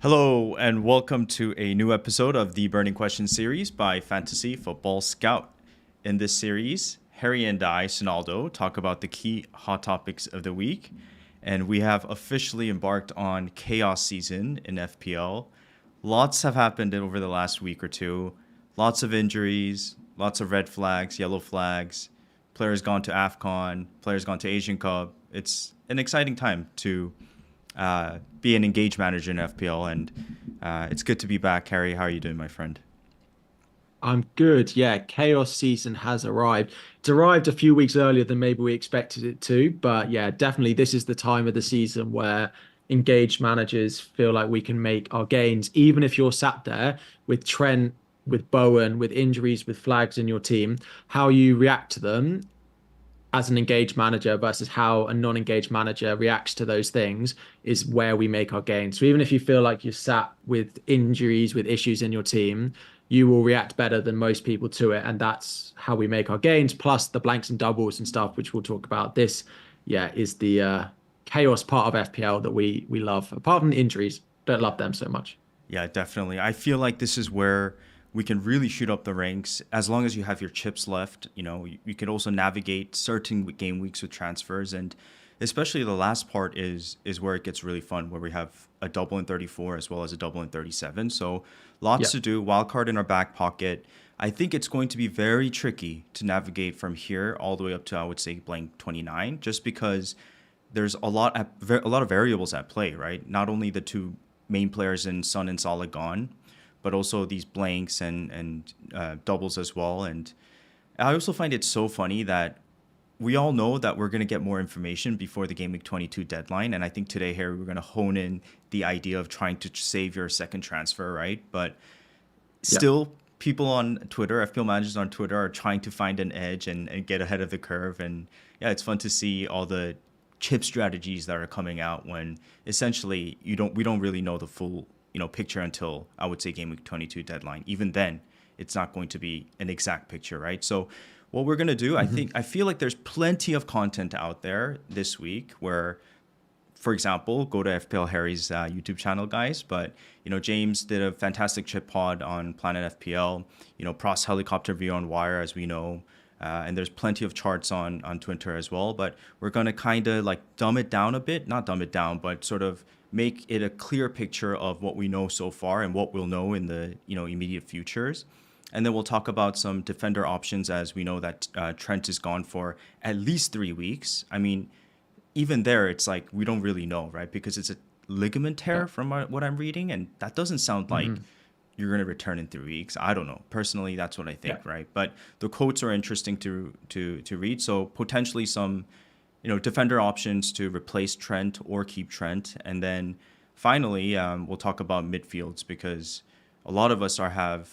Hello, and welcome to a new episode of the Burning Questions series by Fantasy Football Scout. In this series, Harry and I, Sonaldo, talk about the key hot topics of the week, and we have officially embarked on chaos season in FPL. Lots have happened over the last week or two. Lots of injuries, lots of red flags, yellow flags, players gone to AFCON, players gone to Asian Cup. It's an exciting time to be an engaged manager in FPL, and it's good to be back. Harry, how are you doing, my friend? I'm good. Yeah, chaos season has arrived. It's arrived a few weeks earlier than maybe we expected it to, but yeah, definitely this is the time of the season where engaged managers feel like we can make our gains, even if you're sat there with Trent, with Bowen, with injuries, with flags in your team. How you react to them as an engaged manager versus how a non-engaged manager reacts to those things is where we make our gains. So even if you feel like you're sat with injuries, with issues in your team, you will react better than most people to it. And that's how we make our gains, plus the blanks and doubles and stuff, which we'll talk about. This, yeah, is the chaos part of FPL that we love. Apart from the injuries, don't love them so much. Yeah, definitely. I feel like this is where we can really shoot up the ranks as long as you have your chips left. You can also navigate certain game weeks with transfers, and especially the last part is where it gets really fun, where we have a double in 34 as well as a double in 37. So lots Yeah. to do. Wildcard in our back pocket. I think it's going to be very tricky to navigate from here all the way up to, I would say, blank 29, just because there's a lot of variables at play, right? Not only the two main players in Sun and Salah gone, but also these blanks and doubles as well. And I also find it so funny that we all know that we're going to get more information before the Game Week 22 deadline. And I think today, Harry, we're going to hone in the idea of trying to save your second transfer, right? But Yeah. still, people on Twitter, FPL managers on Twitter, are trying to find an edge and get ahead of the curve. And yeah, it's fun to see all the chip strategies that are coming out when essentially we don't really know the full picture until, I would say, Game Week 22 deadline. Even then, it's not going to be an exact picture, right? So what we're going to do, Mhm. I feel like there's plenty of content out there this week where, for example, go to FPL Harry's YouTube channel, guys. But James did a fantastic chip pod on Planet FPL. Pross helicopter view on Wire, as we know, and there's plenty of charts on Twitter as well. But we're gonna kind of like dumb it down a bit, not dumb it down, but sort of make it a clear picture of what we know so far and what we'll know in the immediate futures. And then we'll talk about some defender options, as we know that Trent is gone for at least 3 weeks. I mean, even there, it's like we don't really know, right? Because it's a ligament Yeah. tear from what I'm reading, and that doesn't sound like Mhm. you're going to return in 3 weeks. I don't know. Personally, that's what I Yeah. think, right? But the quotes are interesting to read. So potentially some, defender options to replace Trent or keep Trent, and then finally we'll talk about midfields because a lot of us have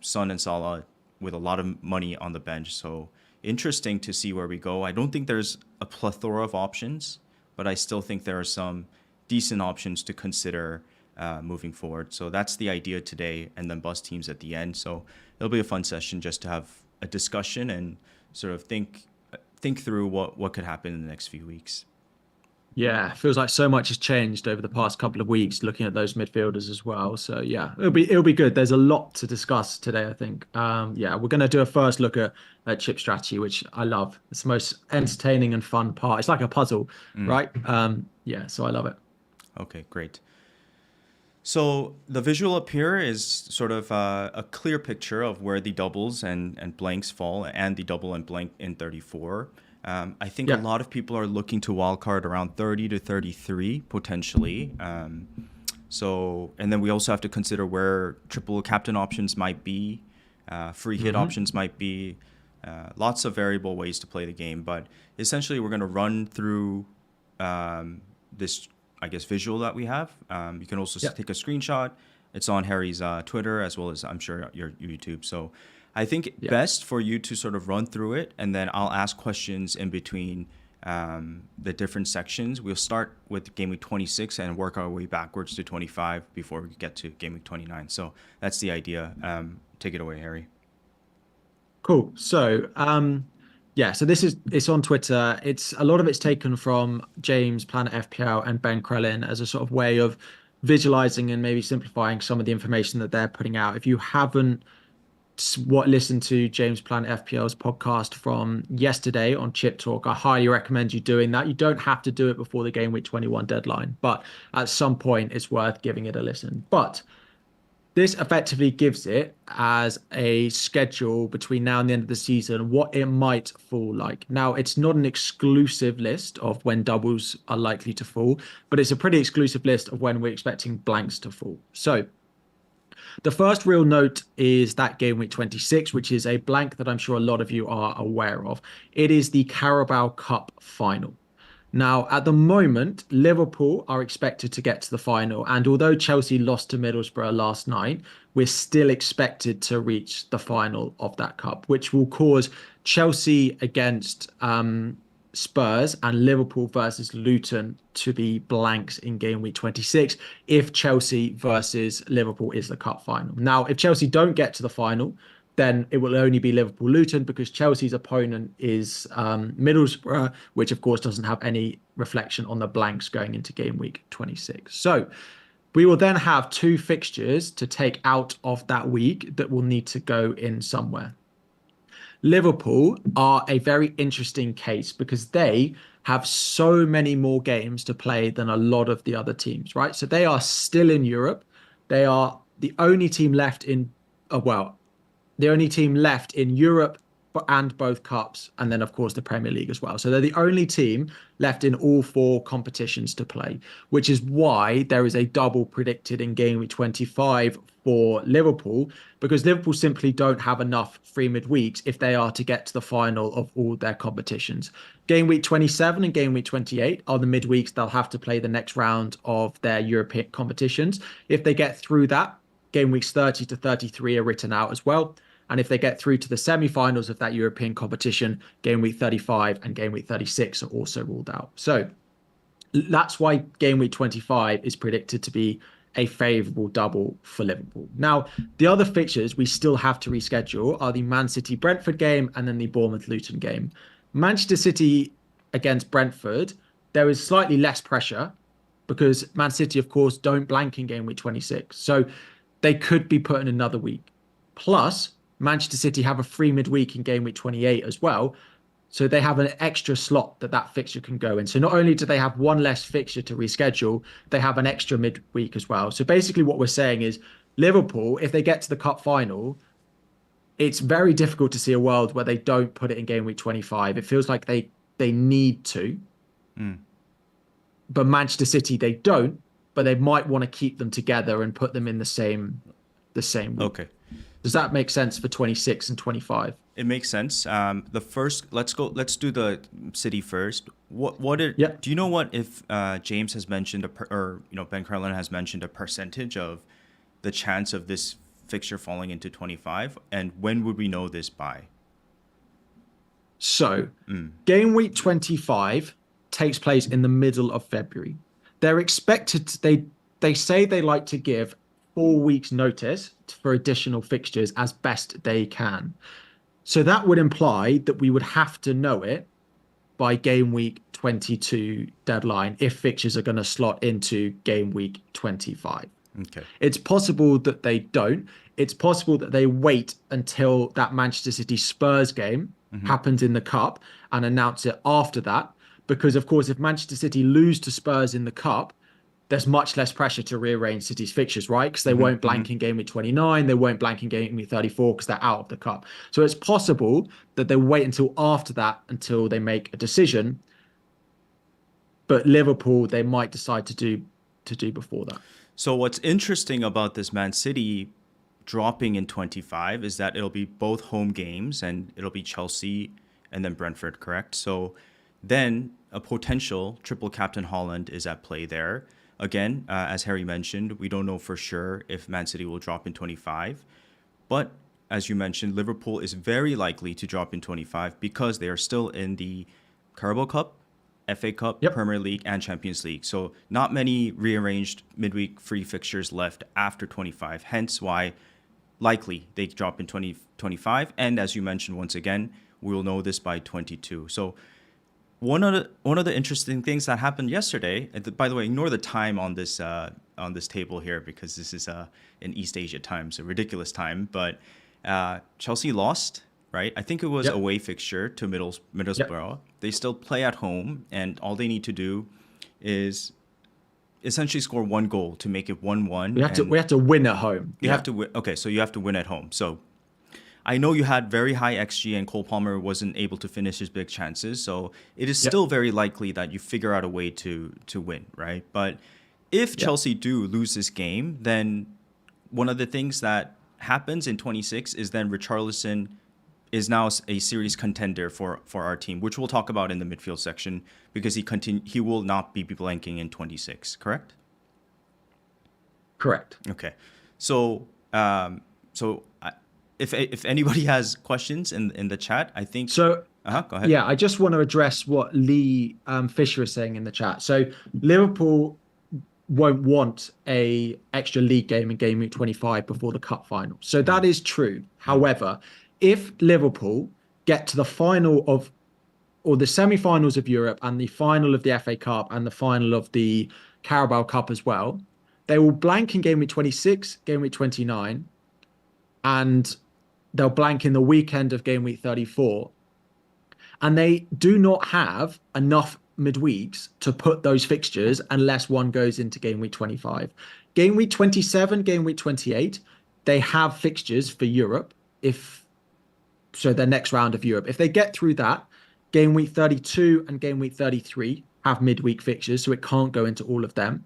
Son and Salah with a lot of money on the bench. So interesting to see where we go. I don't think there's a plethora of options, but I still think there are some decent options to consider moving forward. So that's the idea today, and then bus teams at the end. So it'll be a fun session just to have a discussion and sort of think through what could happen in the next few weeks. Yeah, feels like so much has changed over the past couple of weeks looking at those midfielders as well. So yeah, it'll be good. There's a lot to discuss today, I think. Yeah, we're gonna do a first look at chip strategy, which I love. It's the most entertaining and fun part. It's like a puzzle, Mm, right? Yeah, so I love it. okay, great. So the visual up here is sort of a clear picture of where the doubles and blanks fall, and the double and blank in 34. I think a Yeah. lot of people are looking to wildcard around 30 to 33 potentially. And then we also have to consider where triple captain options might be, free hit Hmm. options might be, lots of variable ways to play the game. But essentially, we're going to run through this, I guess, visual that we have. You can also Yeah. take a screenshot. It's on Harry's Twitter as well as, I'm sure, your YouTube. So I think Yeah. best for you to sort of run through it, and then I'll ask questions in between the different sections. We'll start with Game Week 26 and work our way backwards to 25 before we get to Game Week 29. So that's the idea. Take it away, Harry. Cool. So, yeah, so it's on Twitter. It's a lot of it's taken from James Planet FPL and Ben Krellin as a sort of way of visualizing and maybe simplifying some of the information that they're putting out. If you haven't listened to James Planet FPL's podcast from yesterday on Chip Talk, I highly recommend you doing that. You don't have to do it before the Game Week 21 deadline, but at some point it's worth giving it a listen. But this effectively gives it as a schedule between now and the end of the season, what it might fall like. Now, it's not an exclusive list of when doubles are likely to fall, but it's a pretty exclusive list of when we're expecting blanks to fall. So the first real note is that Game Week 26, which is a blank that I'm sure a lot of you are aware of. It is the Carabao Cup final. Now, at the moment, Liverpool are expected to get to the final. And although Chelsea lost to Middlesbrough last night, we're still expected to reach the final of that cup, which will cause Chelsea against Spurs and Liverpool versus Luton to be blanks in Game Week 26 if Chelsea versus Liverpool is the cup final. Now, if Chelsea don't get to the final, then it will only be Liverpool-Luton because Chelsea's opponent is Middlesbrough, which of course doesn't have any reflection on the blanks going into Game Week 26. So we will then have 2 fixtures to take out of that week that will need to go in somewhere. Liverpool are a very interesting case because they have so many more games to play than a lot of the other teams, right? So they are still in Europe. They are the only team left in, the only team left in Europe and both cups, and then of course the Premier League as well. So they're the only team left in all 4 competitions to play, which is why there is a double predicted in Game Week 25 for Liverpool, because Liverpool simply don't have enough free midweeks if they are to get to the final of all their competitions. Game Week 27 and Game Week 28 are the midweeks they'll have to play the next round of their European competitions. If they get through that, Game Weeks 30 to 33 are written out as well. And if they get through to the semi-finals of that European competition, Game Week 35 and Game Week 36 are also ruled out. So that's why Game Week 25 is predicted to be a favourable double for Liverpool. Now, the other fixtures we still have to reschedule are the Man City-Brentford game and then the Bournemouth-Luton game. Manchester City against Brentford, there is slightly less pressure because Man City, of course, don't blank in Game Week 26. So they could be put in another week. Plus, Manchester City have a free midweek in Game Week 28 as well. So they have an extra slot that fixture can go in. So not only do they have one less fixture to reschedule, they have an extra midweek as well. So basically what we're saying is Liverpool, if they get to the cup final, it's very difficult to see a world where they don't put it in Game Week 25. It feels like they need to. But Manchester City, they don't, but they might want to keep them together and put them in the same week. Okay. Does that make sense for 26 and 25? It makes sense. The first, let's do the City first. Do you know what if James has mentioned Ben Carlin has mentioned a percentage of the chance of this fixture falling into 25, and when would we know this by? So, Game Week 25 takes place in the middle of February. They're expected to, they say they like to give 4 weeks notice for additional fixtures as best they can. So that would imply that we would have to know it by Game Week 22 deadline if fixtures are going to slot into Game Week 25. Okay. It's possible that they don't. It's possible that they wait until that Manchester City Spurs game happens in the cup and announce it after that. Because, of course, if Manchester City lose to Spurs in the cup, there's much less pressure to rearrange City's fixtures, right? Because they won't blank in Game Week 29, they won't blank in Game Week 34 because they're out of the cup. So it's possible that they wait until after that until they make a decision. But Liverpool, they might decide to do before that. So what's interesting about this Man City dropping in 25 is that it'll be both home games and it'll be Chelsea and then Brentford, correct? So then a potential triple captain Haaland is at play there. Again, as Harry mentioned, we don't know for sure if Man City will drop in 25. But as you mentioned, Liverpool is very likely to drop in 25 because they are still in the Carabao Cup, FA Cup, Premier League, and Champions League. So not many rearranged midweek free fixtures left after 25. Hence why likely they drop in 2025. And as you mentioned, once again, we will know this by 22. So one of the interesting things that happened yesterday, and by the way, ignore the time on this on this table here because this is in East Asia time, so ridiculous time. But Chelsea lost, right? I think it was Yep. away fixture to Yep. Middlesbrough. They still play at home, and all they need to do is essentially score one goal to make it 1-1. We have to win at home. You Yeah. have to win. Okay, so you have to win at home. So I know you had very high XG and Cole Palmer wasn't able to finish his big chances. So it is Yep. still very likely that you figure out a way to win, right? But if Chelsea do lose this game, then one of the things that happens in 26 is then Richarlison is now a serious contender for our team, which we'll talk about in the midfield section because he will not be blanking in 26, correct? Correct. Okay. So if anybody has questions in the chat, I think. So Go ahead. yeah, I just want to address what Lee Fisher is saying in the chat. So Liverpool won't want a extra league game in game week 25 before the cup final. So that is true. However, if Liverpool get to the final of or the semi-finals of Europe and the final of the FA Cup and the final of the Carabao Cup as well, they will blank in game week 26, game week 29, and they'll blank in the weekend of game week 34. And they do not have enough midweeks to put those fixtures unless one goes into game week 25. Game week 27, game week 28, they have fixtures for Europe so their next round of Europe. If they get through that, game week 32 and game week 33 have midweek fixtures, so it can't go into all of them.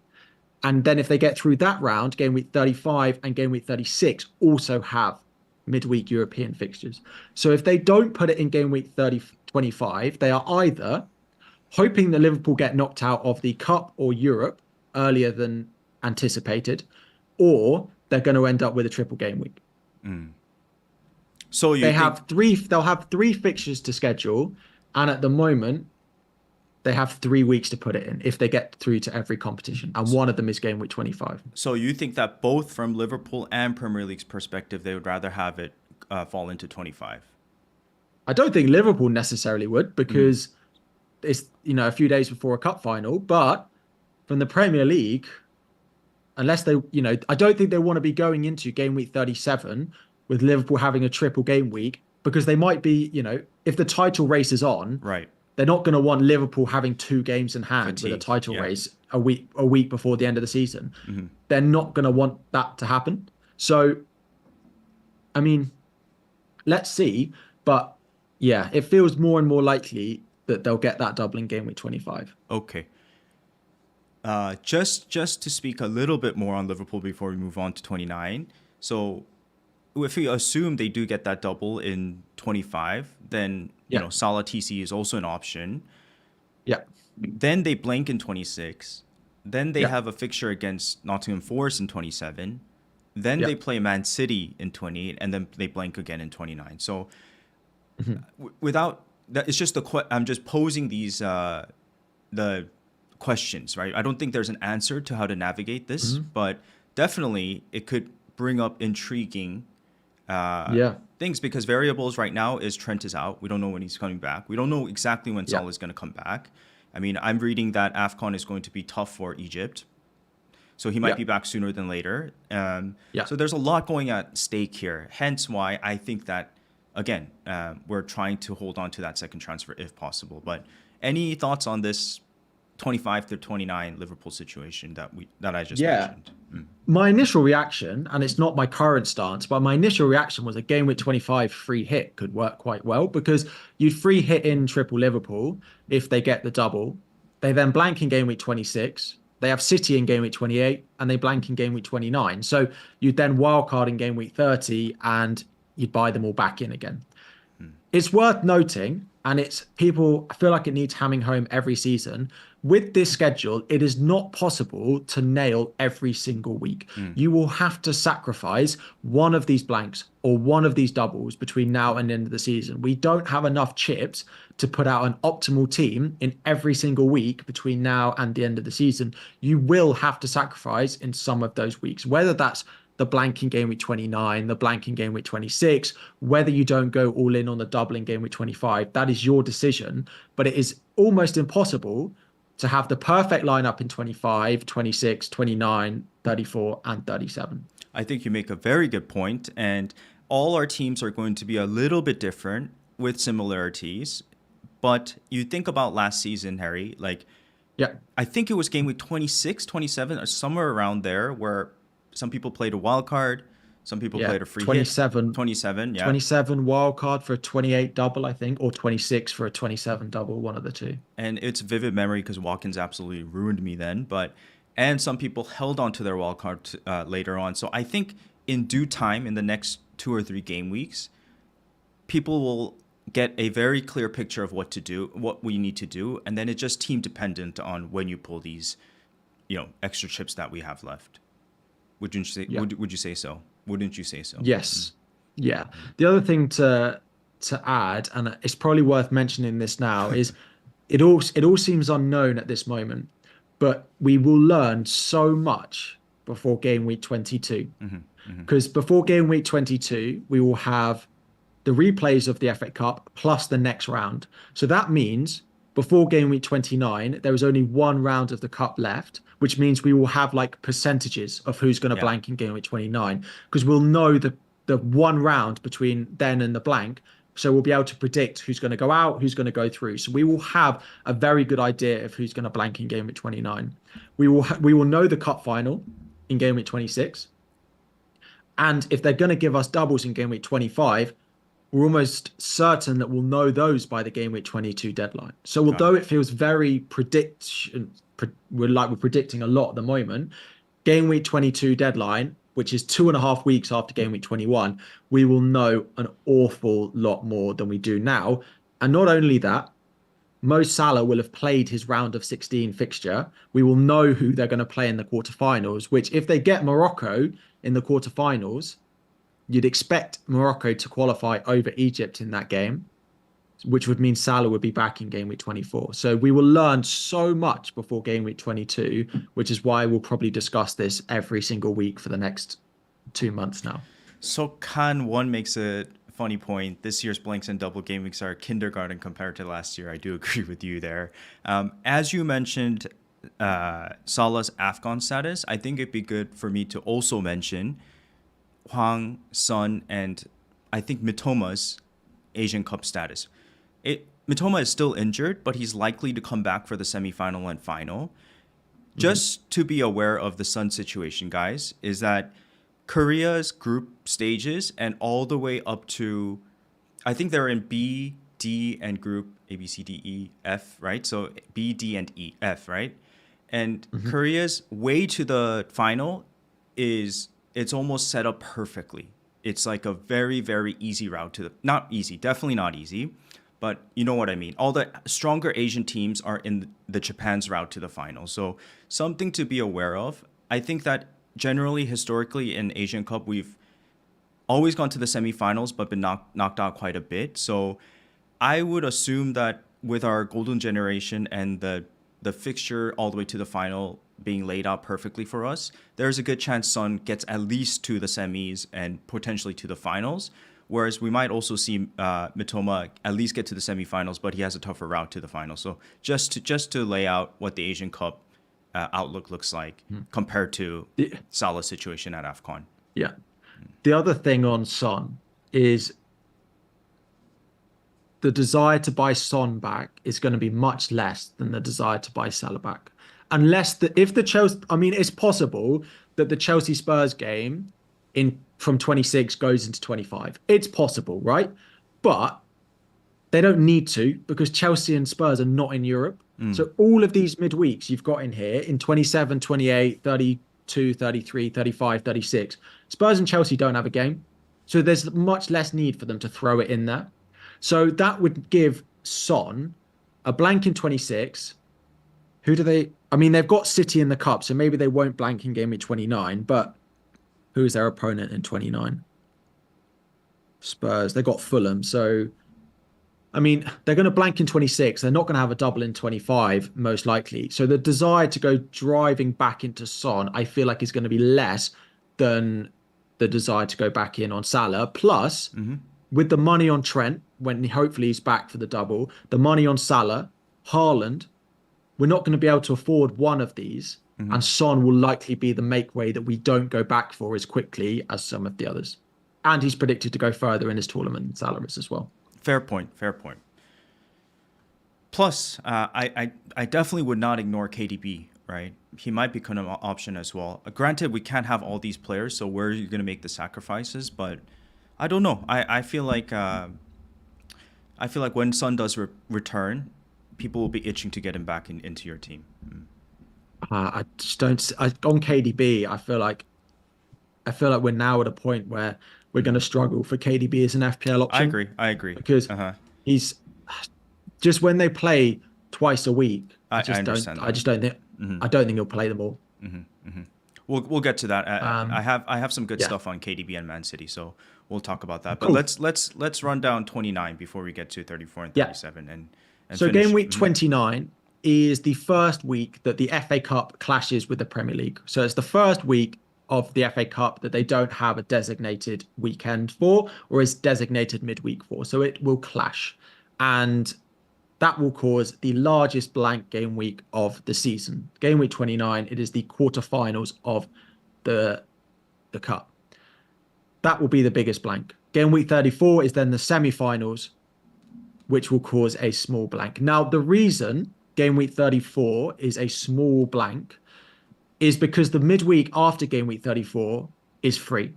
And then if they get through that round, game week 35 and game week 36 also have midweek European fixtures. So if they don't put it in game week 25, they are either hoping that Liverpool get knocked out of the Cup or Europe earlier than anticipated, or they're going to end up with a triple game week. So they'll have three fixtures to schedule, and at the moment they have 3 weeks to put it in if they get through to every competition, and one of them is game week 25. So you think that both from Liverpool and Premier League's perspective, they would rather have it fall into 25? I don't think Liverpool necessarily would because it's a few days before a cup final, but from the Premier League, unless they I don't think they want to be going into game week 37 with Liverpool having a triple game week, because they might be, if the title race is on, right, they're not going to want Liverpool having 2 games in hand with a title race a week before the end of the season. They're not going to want that to happen. So, I mean, let's see. But yeah, it feels more and more likely that they'll get that double in game week 25. Okay. Just to speak a little bit more on Liverpool before we move on to 29. So if we assume they do get that double in 25, then Salah TC is also an option. Yeah. Then they blank in 26. Then they have a fixture against Nottingham Forest in 27. Then they play Man City in 28, and then they blank again in 29. So without that, it's just I'm just posing these the questions, right? I don't think there's an answer to how to navigate this, but definitely it could bring up intriguing things, because variables right now is Trent is out. We don't know when he's coming back. We don't know exactly when Salah is going to come back. I mean, I'm reading that AFCON is going to be tough for Egypt, so he might be back sooner than later. So there's a lot going at stake here. Hence why I think that, again, we're trying to hold on to that second transfer if possible. But any thoughts on this 25 to 29 Liverpool situation that I just mentioned? My initial reaction, and it's not my current stance, but my initial reaction was a game with 25 free hit could work quite well, because you'd free hit in triple Liverpool if they get the double. They then blank in game week 26. They have City in game week 28, and they blank in game week 29. So you'd then wildcard in game week 30, and you'd buy them all back in again. It's worth noting, and I feel like it needs hamming home every season. With this schedule, it is not possible to nail every single week. You will have to sacrifice one of these blanks or one of these doubles between now and the end of the season. We don't have enough chips to put out an optimal team in every single week between now and the end of the season. You will have to sacrifice in some of those weeks, whether that's the blank in game week 29, the blank in game week 26, whether you don't go all in on the double in game week 25. That is your decision, but it is almost impossible to have the perfect lineup in 25, 26, 29, 34, and 37. I think you make a very good point, and all our teams are going to be a little bit different with similarities. But you think about last season, Harry, like Yeah. I think it was game week 26, 27, or somewhere around there where some people played a wild card, some people Yeah. played a free 27. hit. 27, yeah. 27 wild card for a 28 double, I think, or 26 for a 27 double, one of the two. And it's vivid memory because Watkins absolutely ruined me then. And some people held on to their wild card later on. So I think in due time, in the next 2 or 3 game weeks, people will get a very clear picture of what to do, what we need to do, and then it's just team dependent on when you pull these, extra chips that we have left. Would you say? Yeah. Would you say so? Wouldn't you say so? Yes. Yeah. The other thing to add, and it's probably worth mentioning this now, is it all seems unknown at this moment, but we will learn so much before game week 22. Because before game week 22, we will have the replays of the FA Cup plus the next round. So that means before game week 29, there was only one round of the cup left, which means we will have like percentages of who's going to blank in game week 29, because we'll know the one round between then and the blank. So we'll be able to predict who's going to go out, who's going to go through. So we will have a very good idea of who's going to blank in game week 29. We will know the cup final in game week 26. And if they're going to give us doubles in game week 25, we're almost certain that we'll know those by the game week 22 deadline. So although it feels very we're predicting a lot at the moment, game week 22 deadline, which is 2.5 weeks after game week 21, we will know an awful lot more than we do now. And not only that, Mo Salah will have played his round of 16 fixture. We will know who they're going to play in the quarterfinals, which if they get Morocco in the quarterfinals, you'd expect Morocco to qualify over Egypt in that game, which would mean Salah would be back in game week 24. So we will learn so much before game week 22, which is why we'll probably discuss this every single week for the next 2 months now. So Khan one makes a funny point. This year's blanks and double game weeks are kindergarten compared to last year. I do agree with you there. As you mentioned, Salah's AFCON status, I think it'd be good for me to also mention Hwang, Son, and I think Mitoma's Asian Cup status. Mitoma is still injured, but he's likely to come back for the semifinal and final. Just to be aware of the Sun situation, guys, is that Korea's group stages and all the way up to, I think they're in B, D, and group A, B, C, D, E, F, right? So B, D, and E, F, right? And Korea's way to the final it's almost set up perfectly. It's like a very, very easy route to not easy, definitely not easy, but you know what I mean. All the stronger Asian teams are in the Japan's route to the final. So something to be aware of. I think that generally, historically in Asian Cup, we've always gone to the semifinals, but been knocked out quite a bit. So I would assume that with our golden generation and the fixture all the way to the final being laid out perfectly for us, there's a good chance Son gets at least to the semis and potentially to the finals. Whereas we might also see Mitoma at least get to the semifinals, but he has a tougher route to the final. So just to lay out what the Asian Cup outlook looks like compared to Salah's situation at AFCON. Yeah. The other thing on Son is the desire to buy Son back is going to be much less than the desire to buy Salah back. If the Chelsea, I mean, it's possible that the Chelsea Spurs game from 26 goes into 25. It's possible, right? But they don't need to, because Chelsea and Spurs are not in Europe. So all of these midweeks you've got in here in 27, 28, 32, 33, 35, 36, Spurs and Chelsea don't have a game. So there's much less need for them to throw it in there. So that would give Son a blank in 26. Who do they? I mean, they've got City in the cup, so maybe they won't blank in game week 29. But who is their opponent in 29? Spurs. They got Fulham. So, I mean, they're going to blank in 26. They're not going to have a double in 25, most likely. So the desire to go driving back into Son, I feel like is going to be less than the desire to go back in on Salah. Plus, with the money on Trent, when hopefully he's back for the double, the money on Salah, Haaland, we're not going to be able to afford one of these. And Son will likely be the make way that we don't go back for as quickly as some of the others. And he's predicted to go further in his tournament salaries as well. Fair point. Fair point. Plus, I definitely would not ignore KDB, right? He might become an option as well. Granted, we can't have all these players, so where are you going to make the sacrifices? But I don't know. I feel like when Son does return, people will be itching to get him back into your team. I just don't. On KDB, I feel like we're now at a point where we're going to struggle for KDB as an FPL option. I agree. Because he's just when they play twice a week. I just don't think. I don't think he'll play them all. We'll get to that. I have some good stuff on KDB and Man City, so we'll talk about that. But Cool. let's run down 29 before we get to 34 and 37 and So finish. game week 29 is the first week that the FA Cup clashes with the Premier League. So it's the first week of the FA Cup that they don't have a designated weekend for, or is designated midweek for. So it will clash. And that will cause the largest blank game week of the season. Game week 29, it is the quarterfinals of the Cup. That will be the biggest blank. Game week 34 is then the semi-finals, which will cause a small blank. Now, the reason game week 34 is a small blank is because the midweek after game week 34 is free.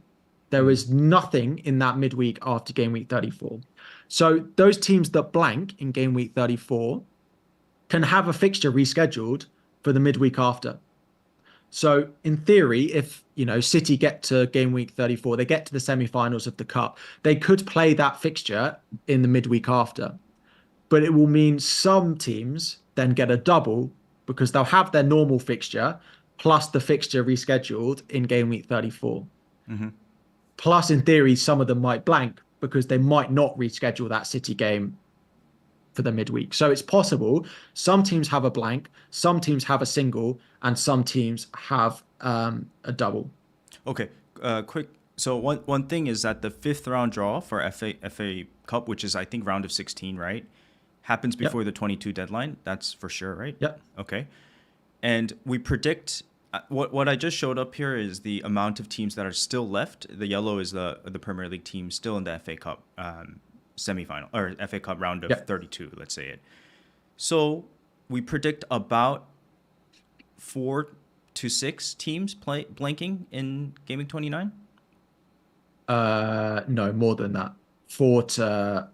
There is nothing in that midweek after game week 34. So those teams that blank in game week 34 can have a fixture rescheduled for the midweek after. So in theory, if City get to game week 34, they get to the semi-finals of the Cup, they could play that fixture in the midweek after. But it will mean some teams then get a double because they'll have their normal fixture plus the fixture rescheduled in game week 34. Plus, in theory, some of them might blank because they might not reschedule that City game for the midweek. So it's possible some teams have a blank, some teams have a single, and some teams have a double. Okay, quick. So one thing is that the 5th round draw for FA Cup, which is I think round of 16, right, happens before the 22 deadline. That's for sure, right? Yep. Okay. And we predict what I just showed up here is the amount of teams that are still left. The yellow is the Premier League teams still in the FA Cup semi-final or FA Cup round of 32, let's say it. So we predict about 4 to 6 teams blanking in Gaming 29. No, more than that.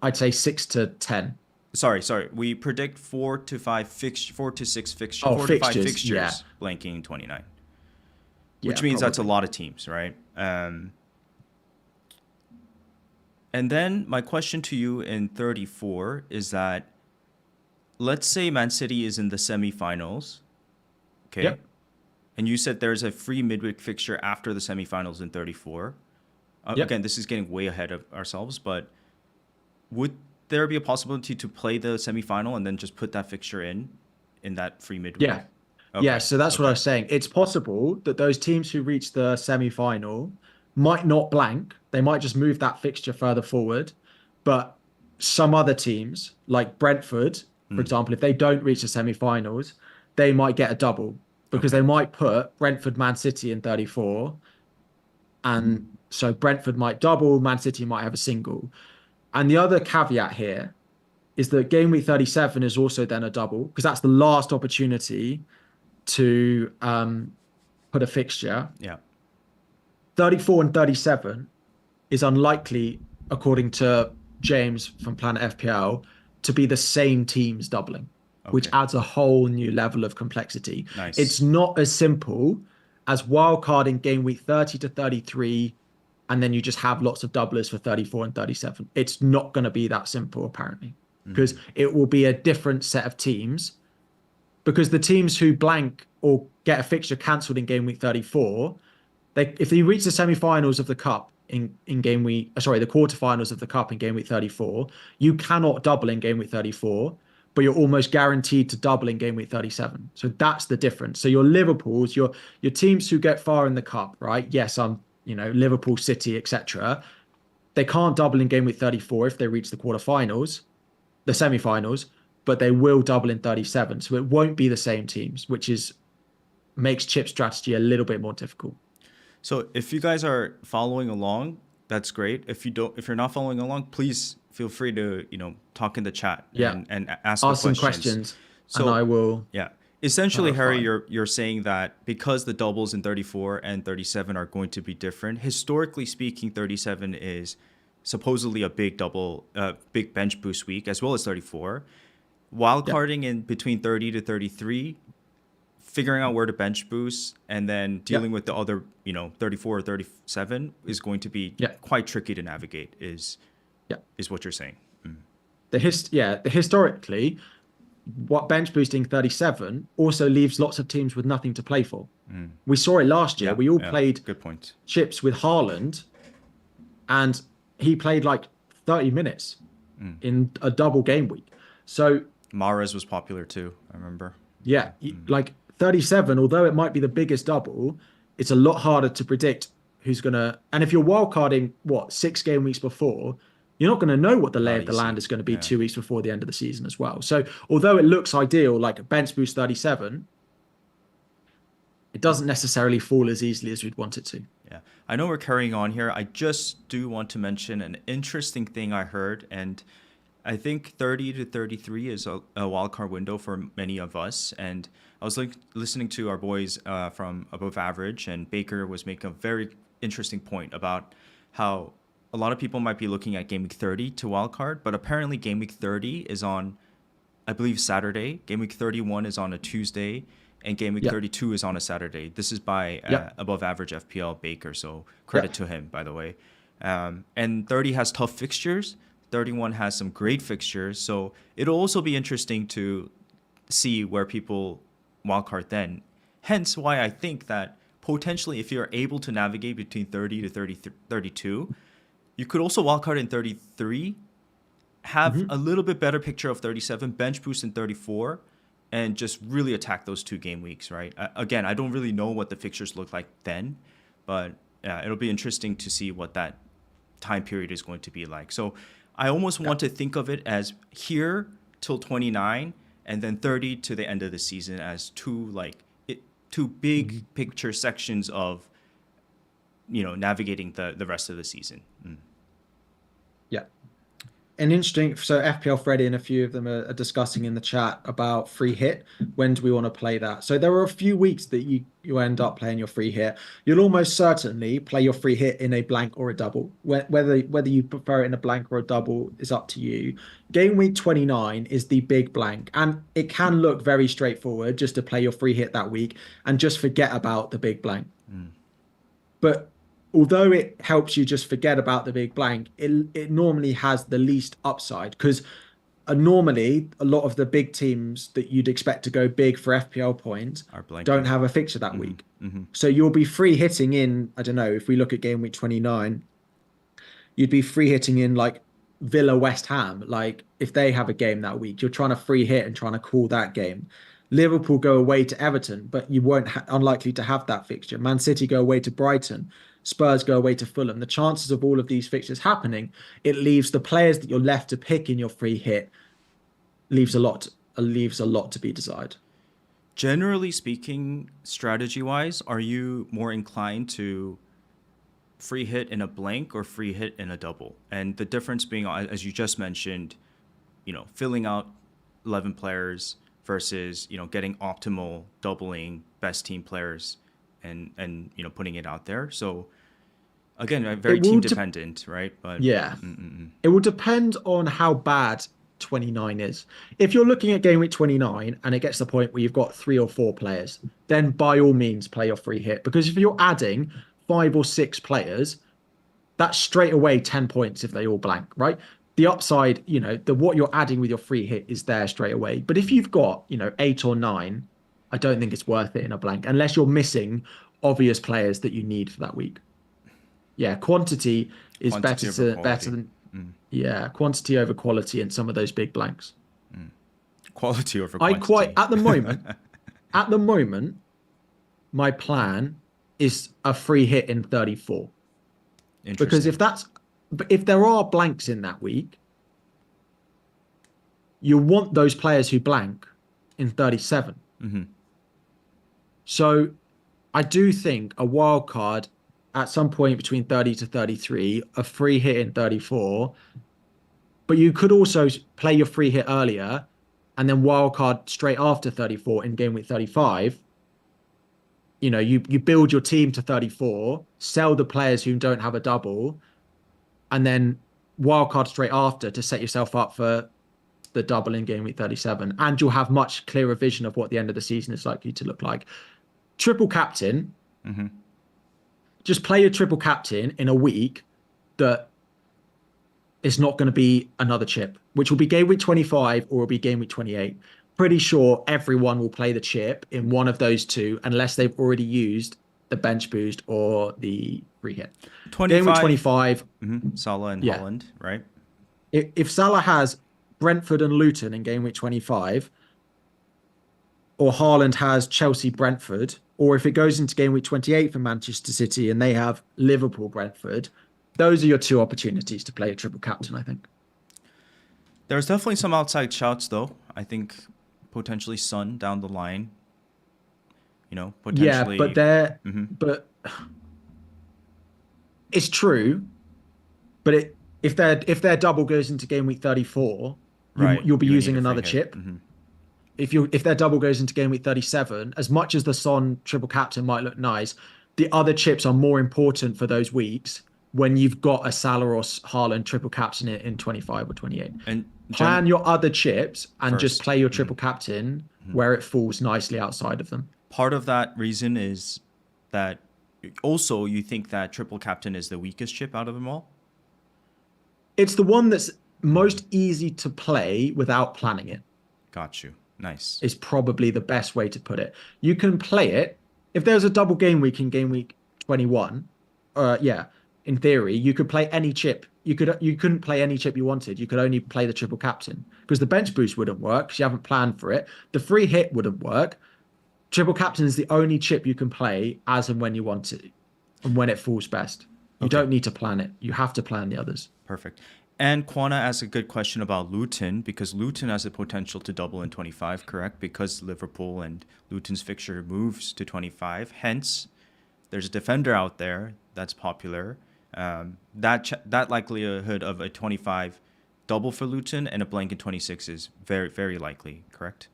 I'd say 6 to 10. Sorry. We predict 4 to 5 fixtures, 4 to 6 fixtures, Oh, 4 to 5 fixtures blanking in 29. Which means that's a lot of teams, right? And then my question to you in 34 is that let's say Man City is in the semifinals, okay? Yep. And you said there's a free midweek fixture after the semifinals in 34. Again, this is getting way ahead of ourselves, but would there be a possibility to play the semifinal and then just put that fixture in that free midweek? Yeah. Okay. Yeah, so that's what I was saying. It's possible that those teams who reach the semi-final might not blank. They might just move that fixture further forward. But some other teams, like Brentford, for example, if they don't reach the semi-finals, they might get a double because they might put Brentford, Man City in 34. And so Brentford might double, Man City might have a single. And the other caveat here is that game week 37 is also then a double because that's the last opportunity to put a fixture. Yeah. 34 and 37 is unlikely, according to James from Planet FPL, to be the same teams doubling, which adds a whole new level of complexity. Nice. It's not as simple as wildcarding game week 30 to 33, and then you just have lots of doublers for 34 and 37. It's not going to be that simple, apparently, because it will be a different set of teams. Because the teams who blank or get a fixture cancelled in game week 34, if they reach the semi-finals of the cup the quarterfinals of the cup in game week 34, you cannot double in game week 34, but you're almost guaranteed to double in game week 37. So that's the difference. So your Liverpools, your teams who get far in the cup, right? Yes, Liverpool, City, etc. They can't double in game week 34 if they reach the quarterfinals, the semi-finals, but they will double in 37. So it won't be the same teams, which makes chip strategy a little bit more difficult. So if you guys are following along, that's great. If you're not following along, please feel free to, talk in the chat Yeah. and ask the Ask some questions. questions and I So will yeah, essentially, Harry, clarify. you're saying that because the doubles in 34 and 37 are going to be different, historically speaking, 37 is supposedly a big double, big bench boost week, as well as 34. Yeah. Wildcarding in between 30 to 33, figuring out where to bench boost, and then Yeah. dealing with the other, 34 or 37 is going to be Yeah. quite tricky to navigate. Yeah. Is what you're saying? Historically, what bench boosting 37 also leaves lots of teams with nothing to play for. We saw it last year. Yeah, We all yeah, played good point. chips with Haaland, and he played like 30 minutes in a double game week. So Mahrez was popular too, I remember. yeah, like 37, although it might be the biggest double, it's a lot harder to predict who's gonna. And if you're wildcarding, 6 game weeks before, you're not going to know what the lay Not of the easy. land is going to be Yeah. 2 weeks before the end of the season as well. So although it looks ideal, like a bench boost 37, it doesn't necessarily fall as easily as we'd want it to. Yeah, I know we're carrying on here. I just do want to mention an interesting thing I heard, and I think 30 to 33 is a wildcard window for many of us. And I was listening to our boys from Above Average, and Baker was making a very interesting point about how a lot of people might be looking at Game Week 30 to wildcard, but apparently Game Week 30 is on, I believe, Saturday. Game Week 31 is on a Tuesday, and Game Week 32 is on a Saturday. This is by Above Average FPL Baker, so credit to him, by the way. And 30 has tough fixtures. 31 has some great fixtures, so it'll also be interesting to see where people wildcard then. Hence why I think that potentially if you're able to navigate between 30 to 32, you could also wildcard in 33, have a little bit better picture of 37, bench boost in 34, and just really attack those 2 game weeks, right? Again, I don't really know what the fixtures look like then, but it'll be interesting to see what that time period is going to be like. So I almost want to think of it as here till 29 and then 30 to the end of the season as two big picture sections of navigating the rest of the season. Yeah. And interesting. So FPL Freddy and a few of them are discussing in the chat about free hit. When do we want to play that? So there are a few weeks that you end up playing your free hit. You'll almost certainly play your free hit in a blank or a double. Whether you prefer it in a blank or a double is up to you. Game week 29 is the big blank, and it can look very straightforward just to play your free hit that week and just forget about the big blank. But although it helps you just forget about the big blank, it normally has the least upside because normally a lot of the big teams that you'd expect to go big for FPL points don't have a fixture that week. So you'll be free hitting in, I don't know, if we look at game week 29, you'd be free hitting in like Villa West Ham. Like if they have a game that week, you're trying to free hit and trying to call that game. Liverpool go away to Everton, but you won't unlikely to have that fixture. Man City go away to Brighton. Spurs go away to Fulham. The chances of all of these fixtures happening, it leaves the players that you're left to pick in your free hit leaves a lot to be desired. Generally speaking, strategy-wise, are you more inclined to free hit in a blank or free hit in a double? And the difference being, as you just mentioned, filling out 11 players versus getting optimal doubling best team players and putting it out there. So again, very team dependent, right? But yeah, it will depend on how bad 29 is. If you're looking at game week 29 and it gets to the point where you've got 3 or 4 players, then by all means play your free hit, because if you're adding 5 or 6 players, that's straight away 10 points if they all blank, right? The upside, what you're adding with your free hit is there straight away. But if you've got 8 or 9, I don't think it's worth it in a blank unless you're missing obvious players that you need for that week. Yeah, quantity is better than quantity over quality in some of those big blanks. Quality over quantity. At the moment, my plan is a free hit in 34. Because if there are blanks in that week, you want those players who blank in 37. Mm-hmm. So I do think a wild card at some point between 30 to 33, a free hit in 34, but you could also play your free hit earlier and then wild card straight after 34 in game week 35. You build your team to 34, sell the players who don't have a double, and then wild card straight after to set yourself up for the double in game week 37. And you'll have much clearer vision of what the end of the season is likely to look like. Triple captain, Mm-hmm. just play your triple captain in a week that is not going to be another chip, which will be game week 25 or will be game week 28. Pretty sure everyone will play the chip in one of those two unless they've already used the bench boost or the free hit. 25. Game week 25. Mm-hmm. Salah and Yeah. Holland, right? If Salah has Brentford and Luton in game week 25, or Haaland has Chelsea Brentford, or if it goes into game week 28 for Manchester City and they have Liverpool Brentford, those are your two opportunities to play a triple captain, I think. There's definitely some outside shouts, though. I think potentially Son down the line. Potentially. Yeah, Mm-hmm. but it's true. But if their double goes into game week 34, Right. you'll be You would using need a free another hit. chip. Mm-hmm. If their double goes into game week 37, as much as the Son triple captain might look nice, the other chips are more important for those weeks when you've got a Salah or Haaland triple captain in 25 or 28. And Plan your other chips and just first. play your triple captain where it falls nicely outside of them. Part of that reason is that also you think that triple captain is the weakest chip out of them all? It's the one that's most easy to play without planning it. Got you. Nice. Is probably the best way to put it. You can play it if there's a double game week in game week 21. In theory, you could play any chip. You couldn't play any chip you wanted. You could only play the triple captain because the bench boost wouldn't work because you haven't planned for it. The free hit wouldn't work. Triple captain is the only chip you can play as and when you want it and when it falls best. You don't need to plan it. You have to plan the others. Perfect. And Kwana asked a good question about Luton because Luton has the potential to double in 25, correct? Because Liverpool and Luton's fixture moves to 25. Hence, there's a defender out there that's popular. That likelihood of a 25 double for Luton and a blank in 26 is very, very likely, correct?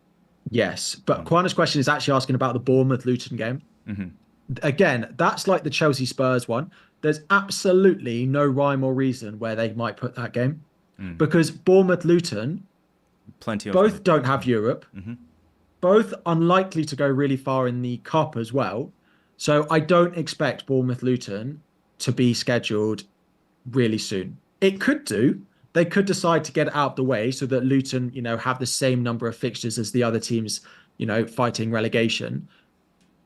Yes, but Kwana's question is actually asking about the Bournemouth Luton game. Mm-hmm. Again, that's like the Chelsea Spurs one. There's absolutely no rhyme or reason where they might put that game because Bournemouth Luton both don't have Europe, both unlikely to go really far in the cup as well. So I don't expect Bournemouth Luton to be scheduled really soon. It could do. They could decide to get it out of the way so that Luton, have the same number of fixtures as the other teams, fighting relegation.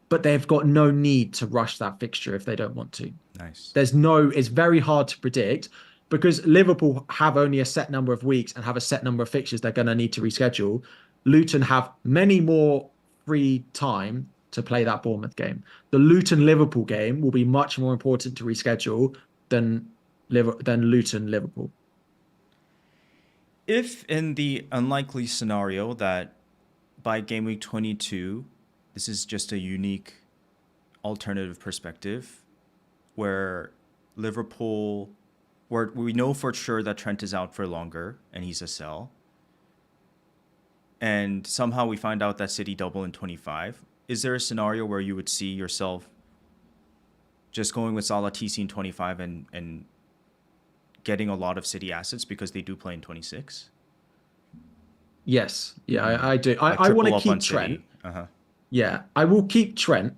But they've got no need to rush that fixture if they don't want to. Nice. It's very hard to predict because Liverpool have only a set number of weeks and have a set number of fixtures they're going to need to reschedule. Luton have many more free time to play that Bournemouth game. The Luton-Liverpool game will be much more important to reschedule than Luton-Liverpool. If in the unlikely scenario that by game week 22, this is just a unique alternative perspective where Liverpool, where we know for sure that Trent is out for longer and he's a sell, and somehow we find out that City double in 25, is there a scenario where you would see yourself just going with Salah TC in 25 and getting a lot of City assets because they do play in 26? Yes. Yeah, I do. I want to keep Trent. Yeah, I will keep Trent,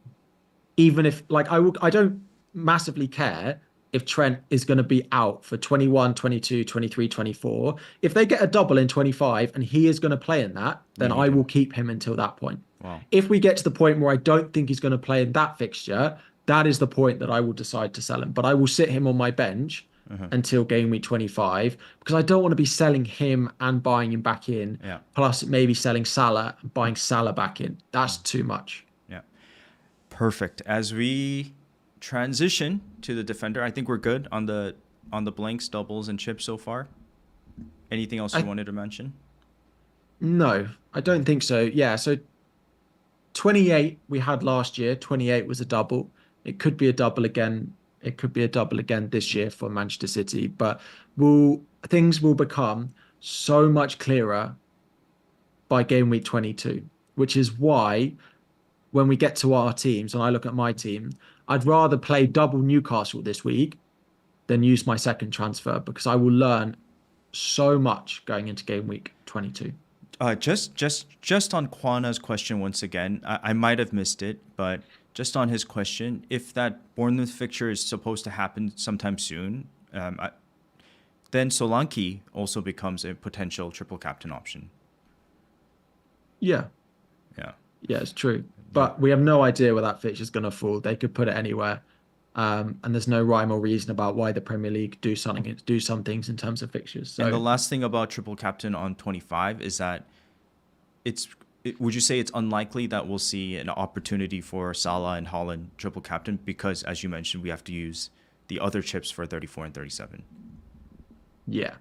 even if I don't massively care if Trent is going to be out for 21, 22, 23, 24. If they get a double in 25 and he is going to play in that, then I will keep him until that point. Wow. If we get to the point where I don't think he's going to play in that fixture, that is the point that I will decide to sell him. But I will sit him on my bench until game week 25 because I don't want to be selling him and buying him back in, plus maybe selling Salah and buying Salah back in. That's too much. Yeah. Perfect. As we transition to the defender, I think we're good on the blanks, doubles, and chips so far. Anything else you wanted to mention? No, I don't think so. Yeah, so 28 we had last year. 28 was a double. It could be a double again. It could be a double again this year for Manchester City, but will things will become so much clearer by game week 22, which is why when we get to our teams and I look at my team, I'd rather play double Newcastle this week than use my second transfer because I will learn so much going into game week 22. Just on Kwana's question once again, I might have missed it, but just on his question, if that Bournemouth fixture is supposed to happen sometime soon, then Solanke also becomes a potential triple captain option. Yeah, Yeah. yeah, it's true. But we have no idea where that fixture is going to fall. They could put it anywhere. And there's no rhyme or reason about why the Premier League do some things in terms of fixtures. And the So last thing about triple captain on 25 is that would you say it's unlikely that we'll see an opportunity for Salah and Haaland triple captain because, as you mentioned, we have to use the other chips for 34 and 37. yeah,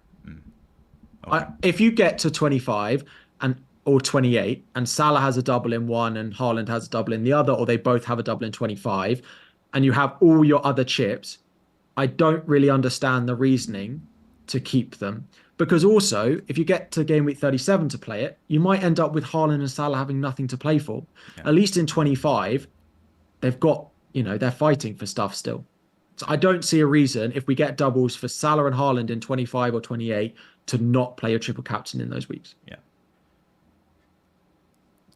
Okay. if you get to 25 and or 28 and Salah has a double in one and Haaland has a double in the other, or they both have a double in 25, and you have all your other chips, I don't really understand the reasoning to keep them. Because also, if you get to game week 37 to play it, you might end up with Haaland and Salah having nothing to play for. Yeah. At least in 25, they've got, they're fighting for stuff still. So I don't see a reason if we get doubles for Salah and Haaland in 25 or 28 to not play a triple captain in those weeks. Yeah.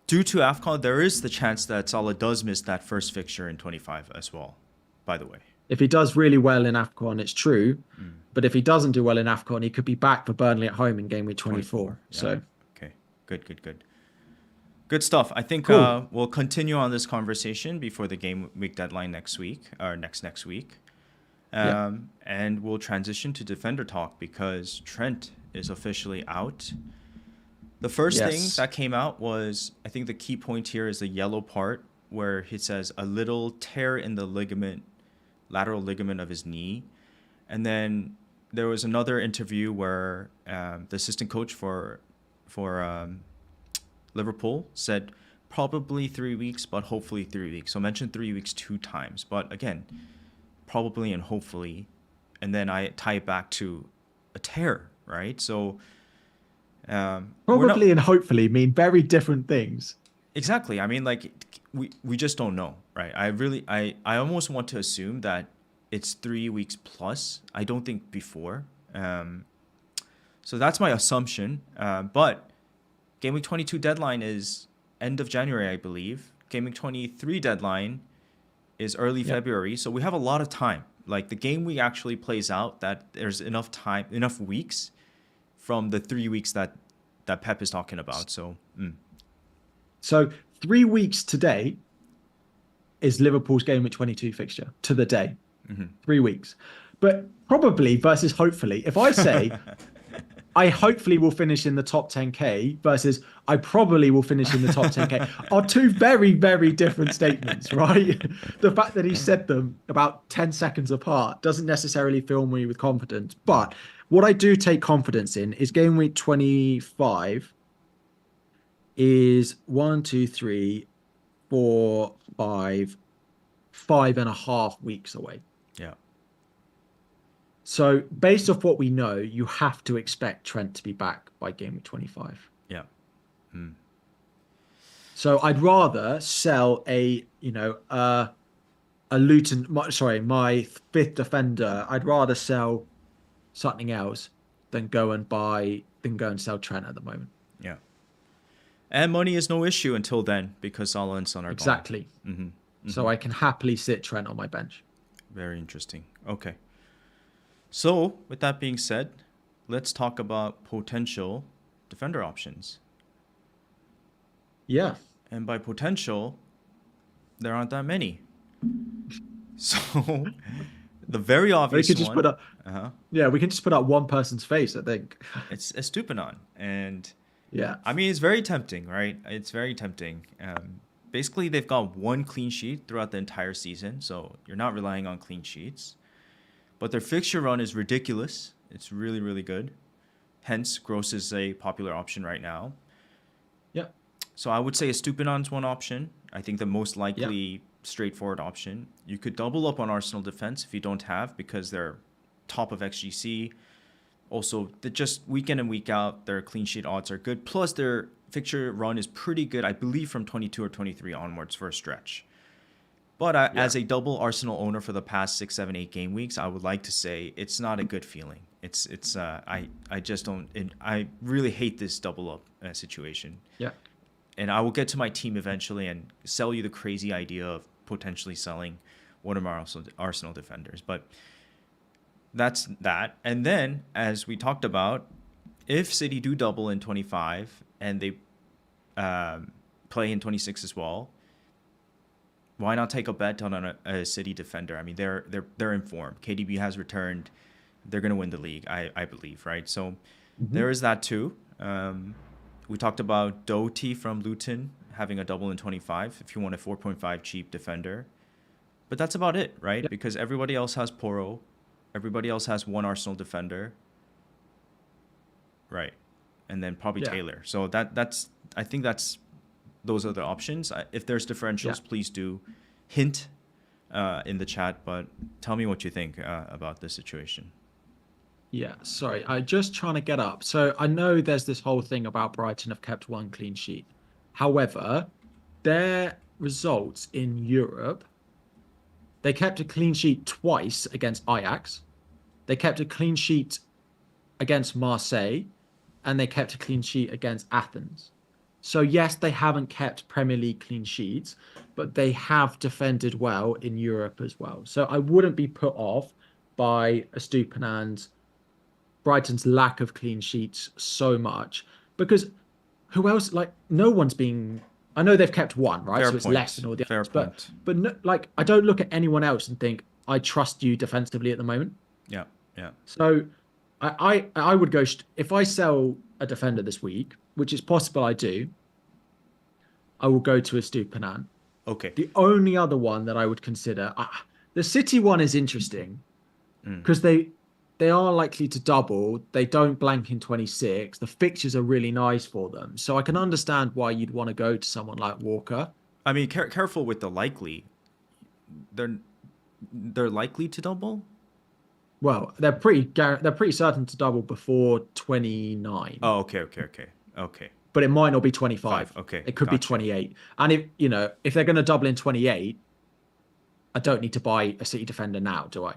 Due to AFCON, there is the chance that Salah does miss that first fixture in 25 as well, by the way. If he does really well in AFCON, it's true. But if he doesn't do well in AFCON, he could be back for Burnley at home in game week 24. Yeah. So, okay, good. Good stuff. I think cool. We'll continue on this conversation before the game week deadline next week or next week. And we'll transition to defender talk because Trent is officially out. The first thing that came out was, I think the key point here is the yellow part where he says a little tear in the lateral ligament of his knee. And then there was another interview where the assistant coach for Liverpool said probably 3 weeks, but hopefully 3 weeks. So mentioned 3 weeks 2 times. But again, probably and hopefully. And then I tie it back to a tear, right? So probably and hopefully mean very different things. Exactly. I mean, like we just don't know, right? I almost want to assume that it's 3 weeks plus. I don't think before. So that's my assumption. But Game Week 22 deadline is end of January, I believe. Game Week 23 deadline is early February. So we have a lot of time. Like the game week actually plays out that there's enough time, enough weeks from the 3 weeks that Pep is talking about. So 3 weeks today is Liverpool's game week 22 fixture to the day. 3 weeks. But probably versus hopefully. If I say I hopefully will finish in the top 10K versus I probably will finish in the top 10K are two very, very different statements, right? The fact that he said them about 10 seconds apart doesn't necessarily fill me with confidence. But what I do take confidence in is game week 25 is 1, 2, 3, 4, 5.5 weeks away. Yeah. So based off what we know, you have to expect Trent to be back by game week 25. Yeah. So I'd rather sell Luton, my fifth defender. I'd rather sell something else than go and sell Trent at the moment. Yeah. And money is no issue until then because Salah and Son are exactly. gone. So I can happily sit Trent on my bench. Very interesting. Okay. So with that being said, let's talk about potential defender options. Yeah. And by potential, there aren't that many. So the very obvious we can just put up one person's face, I think. It's Estupnian. And yeah, I mean, it's very tempting, right? It's very tempting. Basically, they've got one clean sheet throughout the entire season, so you're not relying on clean sheets. But their fixture run is ridiculous. It's really, really good. Hence, Gross is a popular option right now. So I would say Estupinan's one option. I think the most Yeah. likely straightforward option. You could double up on Arsenal defense if you don't have, because they're top of XGC. Also, just week in and week out, their clean sheet odds are good. Plus, their fixture run is pretty good, I believe, from 22 or 23 onwards for a stretch. But as a double Arsenal owner for the past 6, 7, 8 game weeks, I would like to say it's not a good feeling. I just don't. I really hate this double up situation. Yeah. And I will get to my team eventually and sell you the crazy idea of potentially selling one of our Arsenal defenders. But that's that. And then, as we talked about, if City do double in 25 and they play in 26 as well, why not take a bet on a City defender? I mean, they're in form. KDB has returned. They're going to win the league, I believe, right? So there is that too. We talked about Doherty from Luton having a double in 25 if you want a 4.5 cheap defender. But that's about it, right? Yeah. Because everybody else has Porro. Everybody else has one Arsenal defender. Right. And then probably Taylor. So I think those are the options. If there's differentials, please do hint in the chat, but tell me what you think about this situation. Yeah, sorry, I'm just trying to get up. So I know there's this whole thing about Brighton have kept one clean sheet. However, their results in Europe, they kept a clean sheet twice against Ajax. They kept a clean sheet against Marseille, and they kept a clean sheet against Athens. So yes, they haven't kept Premier League clean sheets, but they have defended well in Europe as well. So I wouldn't be put off by Estupinan's Brighton's lack of clean sheets so much, because who else? Like, no one's being. I know they've kept one, right? Fair so it's point. less than all the Fair others. point. But no, like, I don't look at anyone else and think I trust you defensively at the moment. Yeah, yeah. So I would go if I sell a defender this week, which is possible I do. I will go to Estupinan. Okay. The only other one that I would consider, the City one is interesting because they are likely to double. They don't blank in 26. The fixtures are really nice for them. So I can understand why you'd want to go to someone like Walker. I mean, careful with the likely. They're likely to double? Well, they're pretty certain to double before 29. Oh, okay. But it might not be 25. Okay. It could be 28. And if they're going to double in 28, I don't need to buy a City defender now, do I?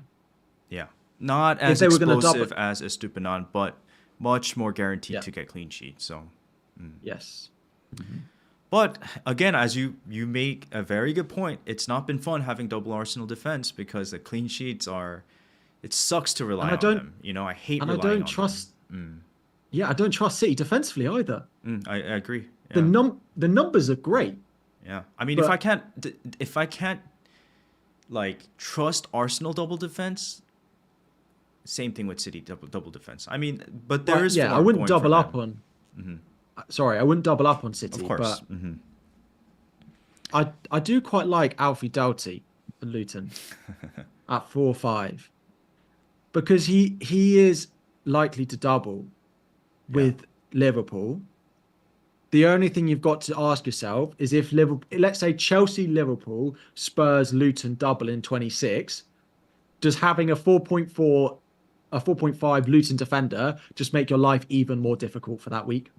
Yeah. Not as explosive as Estupinan, but much more guaranteed to get clean sheets. So, yes. Mm-hmm. But again, as you make a very good point, it's not been fun having double Arsenal defense because the clean sheets are. It sucks to rely on them. I hate relying on them. And I don't trust. Yeah, I don't trust City defensively either. I agree. Yeah. The numbers are great. Yeah, I mean, if I can't like trust Arsenal double defense. Same thing with City double defense. I mean, but there is. Yeah, I wouldn't double up on. Sorry, I wouldn't double up on City. Of course. But I do quite like Alfie Doughty for Luton at 4-5 because he is likely to double with Liverpool. The only thing you've got to ask yourself is if Liverpool, let's say Chelsea, Liverpool, Spurs, Luton double in 26, does having a 4.5 Luton defender just make your life even more difficult for that week?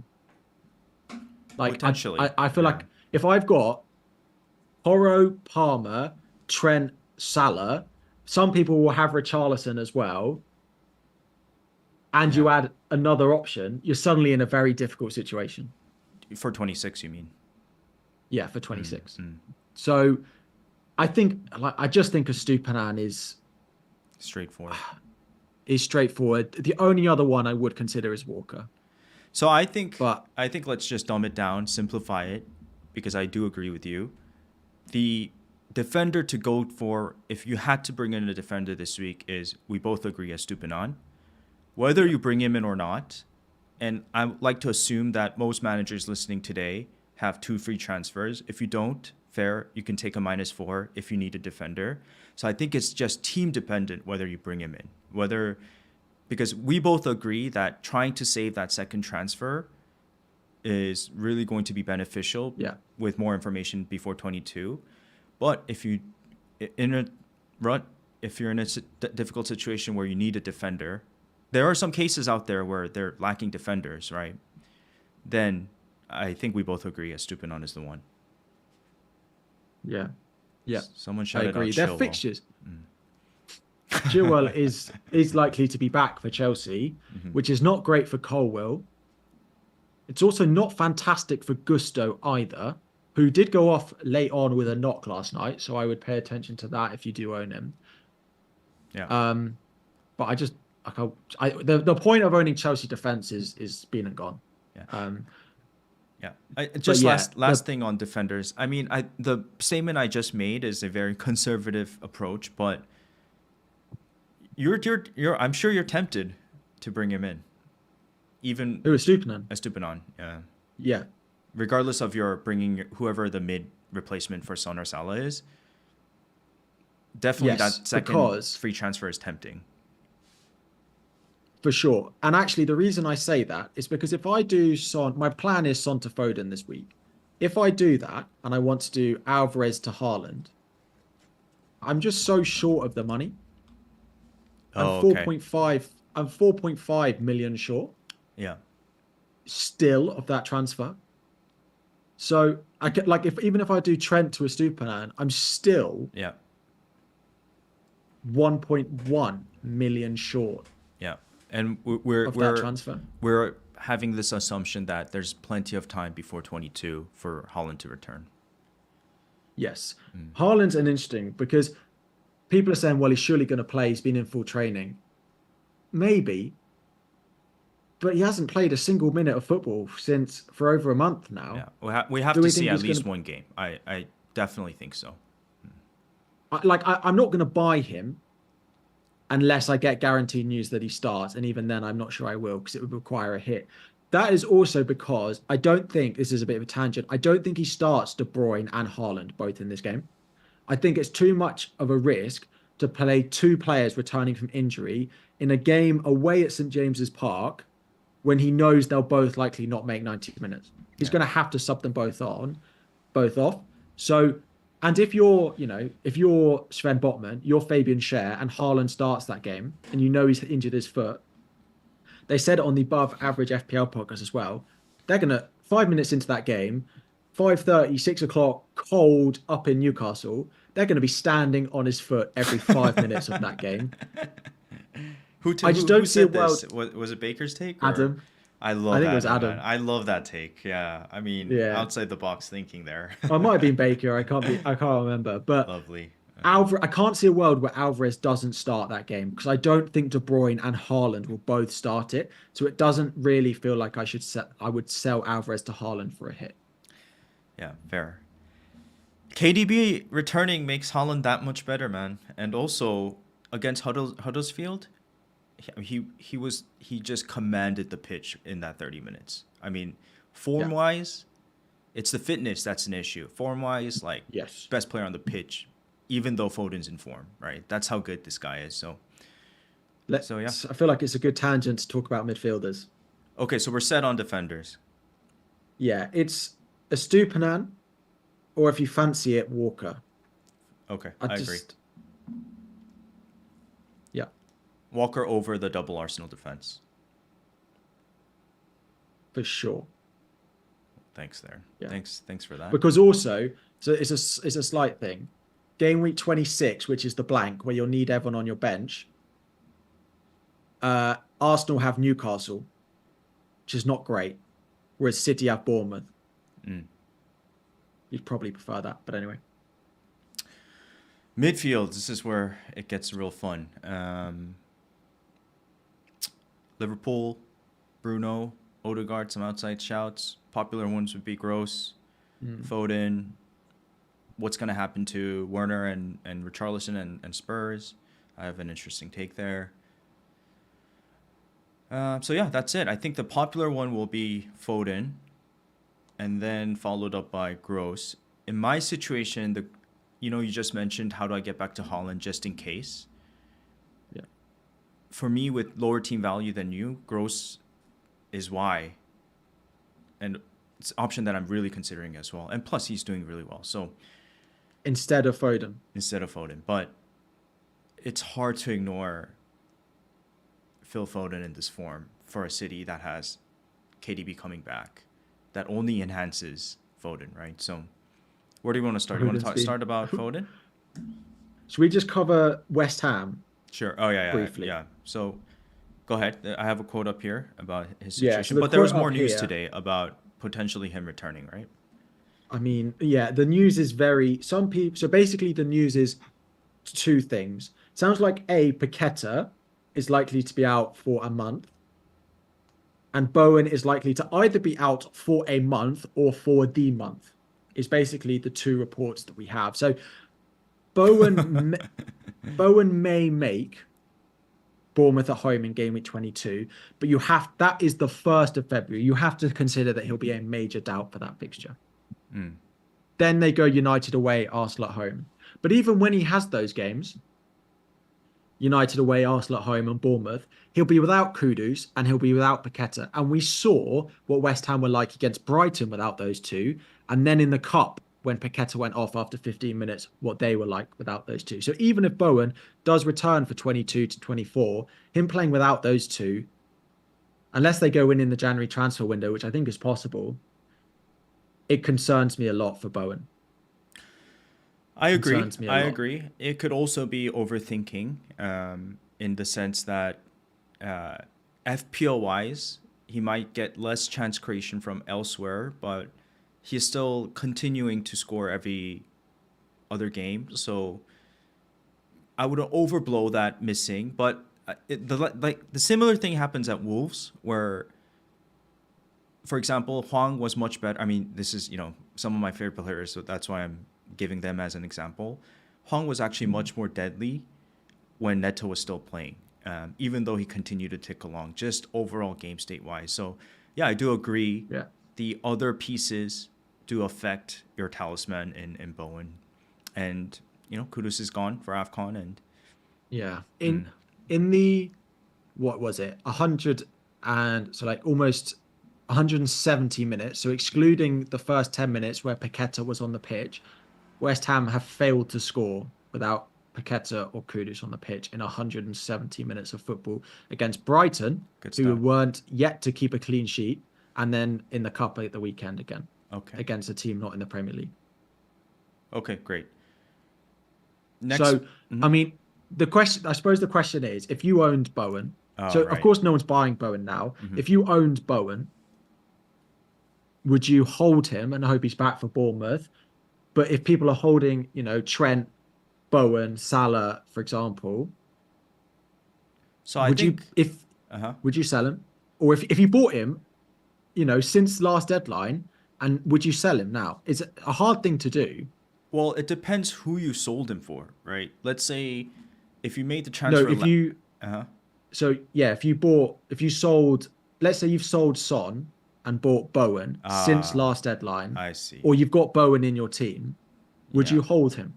Like, potentially. I feel like if I've got Porro, Palmer, Trent, Salah, some people will have Richarlison as well, and you add another option, you're suddenly in a very difficult situation. For 26, you mean? Yeah, for 26. So I just think Estupinan is straightforward. The only other one I would consider is Walker. So I think let's just dumb it down, simplify it, because I do agree with you. The defender to go for, if you had to bring in a defender this week, is we both agree Estupinan. Whether you bring him in or not, and I like to assume that most managers listening today have 2 free transfers. If you don't, fair, you can take a -4 if you need a defender. So I think it's just team dependent whether you bring him in. Because we both agree that trying to save that second transfer is really going to be beneficial with more information before 22. But if you're in a difficult situation where you need a defender, there are some cases out there where they're lacking defenders, right? Then I think we both agree Estupnian is the one. Yeah. Yeah. Someone shouted I agree. out Their Chilwell. fixtures. Chilwell is likely to be back for Chelsea, which is not great for Colwill. It's also not fantastic for Gusto either, who did go off late on with a knock last night. So I would pay attention to that if you do own him. Yeah. But the point of owning Chelsea defense is been and gone. Yeah. Last thing on defenders. I mean, the statement I just made is a very conservative approach, but I'm sure you're tempted to bring him in. Even who is Estupnian? Estupnian, yeah. Yeah. Regardless of your bringing whoever the mid replacement for Son or Salah is, definitely that second free transfer is tempting. For sure. And actually, the reason I say that is because if I do Son, my plan is Son to Foden this week. If I do that and I want to do Alvarez to Haaland, I'm just so short of the money. I'm 4.5 million short. Yeah. Still of that transfer. So I get even if I do Trent to Estupnian, I'm still 1.1 million short. Yeah. And we're transfer. We're having this assumption that there's plenty of time before 22 for Haaland to return. Yes. Haaland's an interesting because people are saying, well, he's surely going to play. He's been in full training. Maybe. But he hasn't played a single minute of football for over a month now. Yeah, we have to see at least one game. I definitely think so. I'm not going to buy him unless I get guaranteed news that he starts. And even then, I'm not sure I will because it would require a hit. That is also because I don't think, this is a bit of a tangent, I don't think he starts De Bruyne and Haaland both in this game. I think it's too much of a risk to play two players returning from injury in a game away at St. James's Park when he knows they'll both likely not make 90 minutes. He's going to have to sub them both off. So, and if you're Sven Botman, you're Fabian Schär, and Haaland starts that game, and you know he's injured his foot, they said it on the Above Average FPL podcast as well, they're going to, 5 minutes into that game, 5:30, 6 o'clock, cold up in Newcastle, they're going to be standing on his foot every 5 minutes of that game. I just don't see a world. Was it Baker's take? Adam. I think it was Adam. Man. I love that take. Yeah, I mean, outside the box thinking there. I might have been Baker. I can't remember. But lovely. I can't see a world where Alvarez doesn't start that game because I don't think De Bruyne and Haaland will both start it. So it doesn't really feel like I would sell Alvarez to Haaland for a hit. Yeah, fair. KDB returning makes Haaland that much better, man. And also against Huddersfield, he just commanded the pitch in that 30 minutes. I mean, form wise, it's the fitness that's an issue. Form wise, best player on the pitch, even though Foden's in form, right? That's how good this guy is. So I feel like it's a good tangent to talk about midfielders. Okay, so we're set on defenders. Yeah, it's Estupnian, or if you fancy it, Walker. Okay, I agree. Yeah. Walker over the double Arsenal defense. For sure. Thanks there. Yeah. Thanks for that. Because also, so it's a slight thing. Game week 26, which is the blank, where you'll need everyone on your bench. Arsenal have Newcastle, which is not great. Whereas City have Bournemouth. You'd probably prefer that, but anyway. Midfield, this is where it gets real fun. Liverpool, Bruno, Odegaard, some outside shouts. Popular ones would be Gross, Foden. What's going to happen to Werner and Richarlison and Spurs? I have an interesting take there. So yeah, that's it. I think the popular one will be Foden, and then followed up by Gross. In my situation, you just mentioned how do I get back to Haaland just in case. Yeah. For me, with lower team value than you, Gross is why. And it's an option that I'm really considering as well. And plus, he's doing really well. So Instead of Foden. instead of Foden, but it's hard to ignore Phil Foden in this form for a City that has KDB coming back. That only enhances Foden, right? So where do you want to start? You want to start about Foden? Should we just cover West Ham Sure. Oh yeah, briefly? yeah. So go ahead. I have a quote up here about his Yeah, so situation, the but there was quote more up news here, today about potentially him returning, right? I mean, yeah, the news is very, some people, so basically the news is two things. Sounds like Paqueta is likely to be out for a month, and Bowen is likely to either be out for a month or for the month, is basically the two reports that we have. So Bowen, Bowen may make Bournemouth at home in game week 22, but that is the 1st of February. You have to consider that he'll be a major doubt for that fixture. Then they go United away, Arsenal at home. But even when he has those games, United away, Arsenal at home, and Bournemouth, he'll be without Kudus and he'll be without Paqueta. And we saw what West Ham were like against Brighton without those two. And then in the Cup, when Paqueta went off after 15 minutes, what they were like without those two. So even if Bowen does return for 22 to 24, him playing without those two, unless they go in the January transfer window, which I think is possible, it concerns me a lot for Bowen. I agree. It could also be overthinking in the sense that FPL wise, he might get less chance creation from elsewhere, but he's still continuing to score every other game. So I would overblow that missing, but the similar thing happens at Wolves where, for example, Hwang was much better. I mean, this is, some of my favorite players, so that's why I'm giving them as an example. Hwang was actually much more deadly when Neto was still playing, even though he continued to tick along, just overall game state wise. So yeah, I do agree. Yeah. The other pieces do affect your talisman in Bowen. And, Kudus is gone for AFCON. And yeah, in the, what was it, 100 and so like almost 170 minutes, so excluding the first 10 minutes where Paqueta was on the pitch, West Ham have failed to score without Paqueta or Kudus on the pitch in 170 minutes of football against Brighton, who weren't yet to keep a clean sheet, and then in the Cup at the weekend again, against a team not in the Premier League. Okay, great. I mean, I suppose the question is, if you owned Bowen, of course no one's buying Bowen now. If you owned Bowen, would you hold him and hope he's back for Bournemouth? But if people are holding, Trent, Bowen, Salah, for example, would you sell him? Or if you bought him, since last deadline, and would you sell him now? It's a hard thing to do. Well, it depends who you sold him for, right? Let's say if you made the transfer. No, if you sold, let's say you've sold Son and bought Bowen since last deadline. I see. Or you've got Bowen in your team, would you hold him?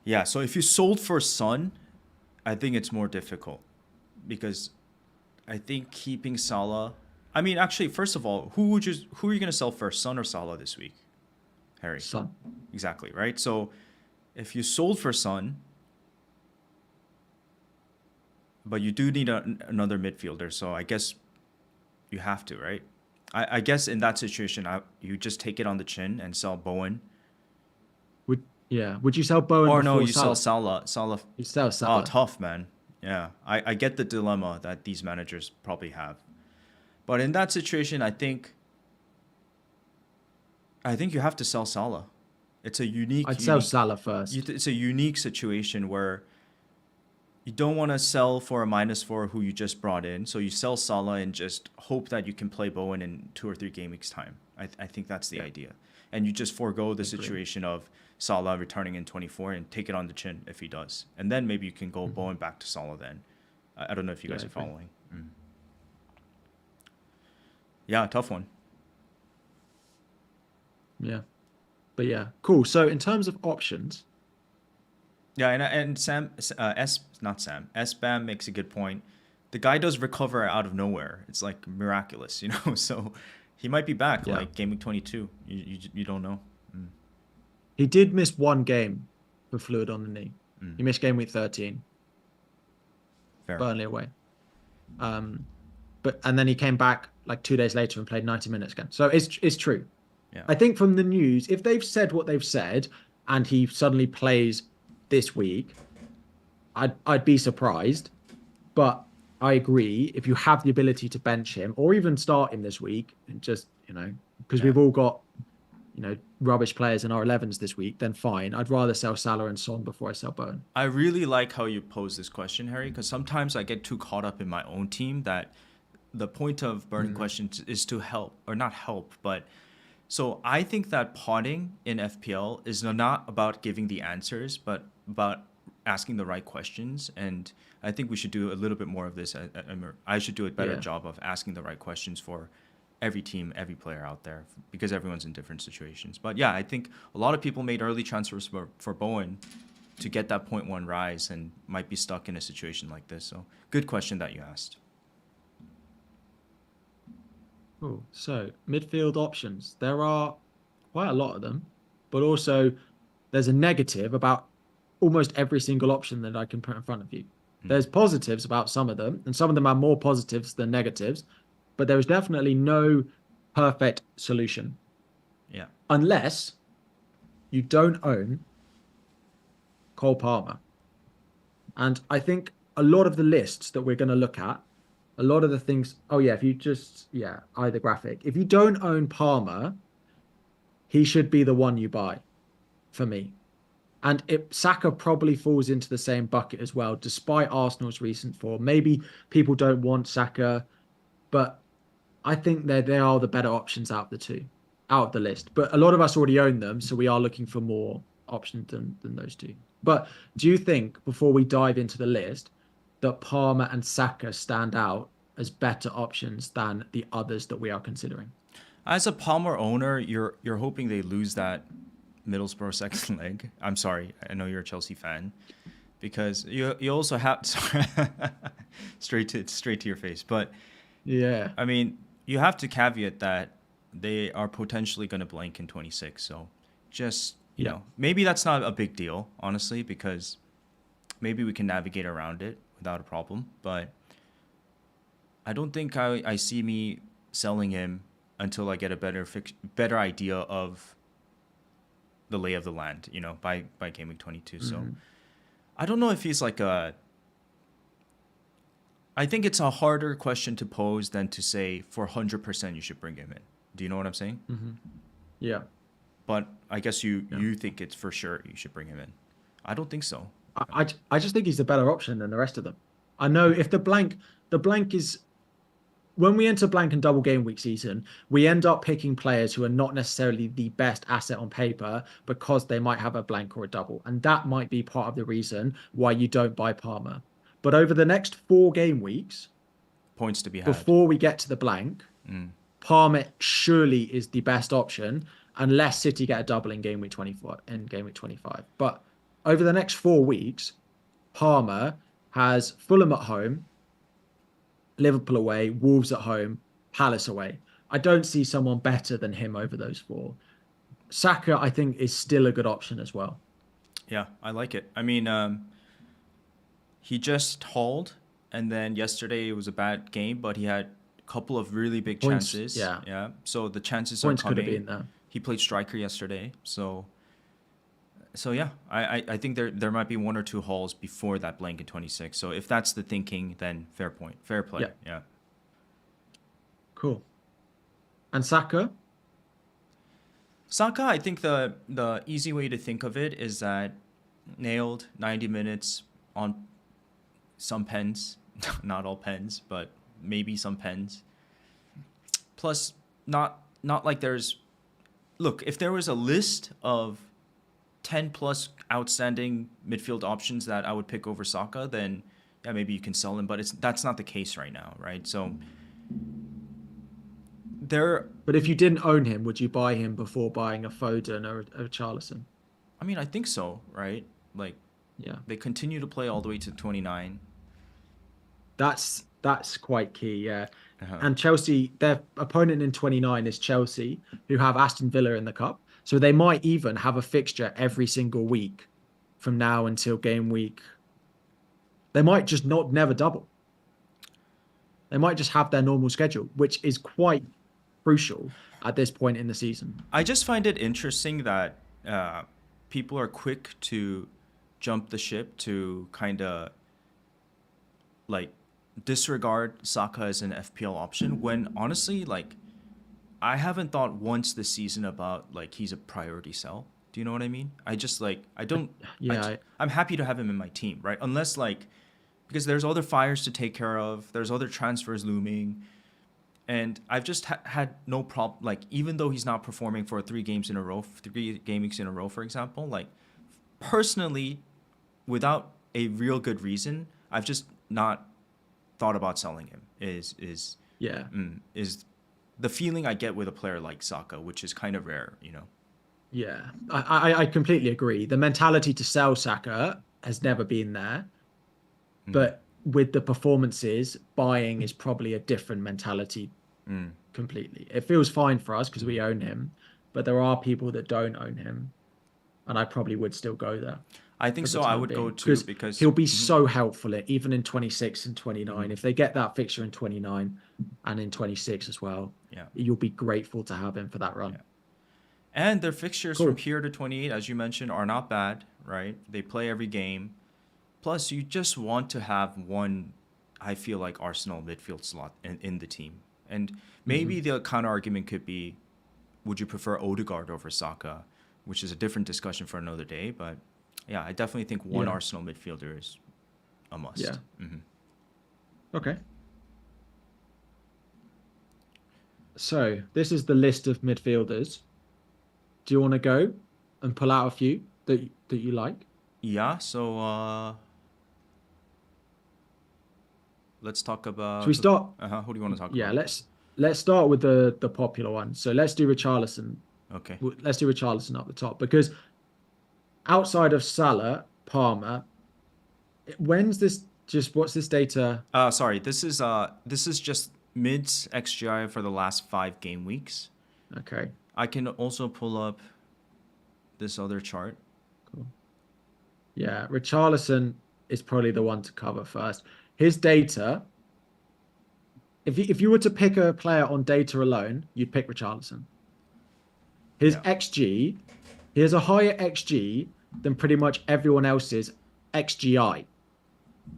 Yeah, so if you sold for Son, I think it's more difficult because I think keeping Salah. I mean, actually, first of all, who are you going to sell first, Son or Salah this week? Harry. Son. Exactly, right? So if you sold for Son, but you do need another midfielder, so I guess you have to, right? I guess in that situation, you just take it on the chin and sell Bowen. Would you sell Bowen? Or no, you sell Salah. You sell Salah. Oh, tough, man. Yeah, I get the dilemma that these managers probably have. But in that situation, I think you have to sell Salah. It's a unique. I'd sell Salah first. It's a unique situation where you don't want to sell for a -4 who you just brought in. So you sell Salah and just hope that you can play Bowen in 2 or 3 game weeks time. I think that's the idea. And you just forego the situation of Salah returning in 24 and take it on the chin if he does. And then maybe you can go Bowen back to Salah then. I don't know if you guys are following. Yeah, tough one. Yeah. But yeah, cool. So in terms of options. Yeah, and S-Bam makes a good point. The guy does recover out of nowhere. It's like miraculous, So He might be back Yeah. like Gameweek 22. You don't know. Mm, He did miss one game with fluid on the knee. mm, He missed game week 13, fair. Burnley away. And then he came back like 2 days later and played 90 minutes again. So it's true. Yeah. I think from the news, if they've said what they've said and he suddenly plays this week, I'd be surprised. But I agree, if you have the ability to bench him or even start him this week, and just, because Yeah. we've all got, rubbish players in our 11s this week, then fine. I'd rather sell Salah and Son before I sell Bowen. I really like how you pose this question, Harry, because sometimes I get too caught up in my own team that the point of burning questions is to help, or not help, but so I think that potting in FPL is not about giving the answers, but about asking the right questions. And I think we should do a little bit more of this. I should do a better Yeah. job of asking the right questions for every team, every player out there, because everyone's in different situations. But yeah, I think a lot of people made early transfers for Bowen to get that 0.1 rise and might be stuck in a situation like this. So good question that you asked. Cool. So midfield options. There are quite a lot of them, but also there's a negative about almost every single option that I can put in front of you. There's positives about some of them, and some of them are more positives than negatives, but there is definitely no perfect solution Yeah. unless you don't own Cole Palmer. And I think a lot of the lists that we're going to look at, a lot of the things, if you just, either graphic. If you don't own Palmer, he should be the one you buy for me. And Saka probably falls into the same bucket as well, despite Arsenal's recent form. Maybe people don't want Saka, but I think they are the better options out of the list. But a lot of us already own them, so we are looking for more options than those two. But do you think, before we dive into the list, that Palmer and Saka stand out as better options than the others that we are considering? As a Palmer owner, you're hoping they lose that Middlesbrough second leg. I'm sorry, I know you're a Chelsea fan, because you also have sorry, straight to your face. But Yeah. I mean, you have to caveat that they are potentially going to blank in 26. So just maybe that's not a big deal, honestly, because maybe we can navigate around it without a problem. But I don't think I see me selling him until I get a better idea of the lay of the land, by game week 22. So I don't know if he's like I think it's a harder question to pose than to say for 100% you should bring him in. Do you know what I'm saying? Yeah. But I guess you think it's for sure you should bring him in. I don't think so. I just think he's the better option than the rest of them. I know if the blank is, when we enter blank and double game week season, we end up picking players who are not necessarily the best asset on paper because they might have a blank or a double. And that might be part of the reason why you don't buy Palmer. But over the next 4 game weeks, Points to be had. before we get to the blank, Palmer surely is the best option unless City get a double in game week 24 and game week 25. But over the next 4 weeks, Palmer has Fulham at home, Liverpool away, Wolves at home, Palace away. I don't see someone better than him over those 4. Saka, I think, is still a good option as well. Yeah, I like it. I mean, he just hauled, and then yesterday it was a bad game, but he had a couple of really big chances. Yeah. So the chances Points are coming. could have been there. He played striker yesterday, so yeah, I think there might be 1 or 2 hauls before that blank in 26. So if that's the thinking, then fair play. Yeah. Cool. And Saka? Saka, I think the easy way to think of it is that nailed 90 minutes on some pens, not all pens, but maybe some pens. Plus, not like there's, look, if there was a list of 10 plus outstanding midfield options that I would pick over Saka, then yeah, maybe you can sell him, but that's not the case right now, right? So But if you didn't own him, would you buy him before buying a Foden or a Richarlison? I mean, I think so, right? Like, Yeah. they continue to play all the way to 29. That's quite key, yeah. Uh-huh. And Chelsea, their opponent in 29 is Chelsea, who have Aston Villa in the cup. So they might even have a fixture every single week from now until game week. They might just not never double. They might just have their normal schedule, which is quite crucial at this point in the season. I just find it interesting that people are quick to jump the ship to kind of like disregard Saka as an FPL option when honestly, like, I haven't thought once this season about like he's a priority sell. Do you know what I mean? I just like I don't. Yeah, I'm happy to have him in my team, right? Unless like because there's other fires to take care of. There's other transfers looming. And I've just had no problem. Like, even though he's not performing for 3 game weeks in a row, for example, like, personally, without a real good reason, I've just not thought about selling him. yeah. Is the feeling I get with a player like Saka, which is kind of rare, you know? Yeah, I completely agree. The mentality to sell Saka has never been there, Mm, but with the performances, buying is probably a different mentality mm. completely. It feels fine for us because we own him, but there are people that don't own him, and I probably would still go there I think for the so. I time would go being too because because he'll be mhm, so helpful even in 26 and mhm, 29. If they get that fixture in 29 and in 26 as well, yeah, you'll be grateful to have him for that run. yeah. And their fixtures from Cool. here to 28, as you mentioned, are not bad, right? They play every game. Plus, you just want to have one, I feel like, Arsenal midfield slot in the team. And maybe Hmm. the counter argument could be, would you prefer Odegaard over Saka? Which is a different discussion for another day. But yeah, I definitely think one Yeah. Arsenal midfielder is a Yeah. must. Hmm. Okay. So this is the list of midfielders. Do you want to go and pull out a few that you like? Yeah, so let's talk Should we about start? who do you want to talk Yeah, about? let's start with the popular one. So let's do Richarlison. Okay. Let's do Richarlison up the top because outside of Salah, Palmer, when's this? Just what's this data? Sorry, this is just mids XGI for the last 5 game weeks. Okay, I can also pull up this other chart. cool. Yeah, Richarlison is probably the one to cover first. His data, if you were to pick a player on data alone, you'd pick Richarlison. His Yeah. XG, he has a higher XG than pretty much everyone else's XGI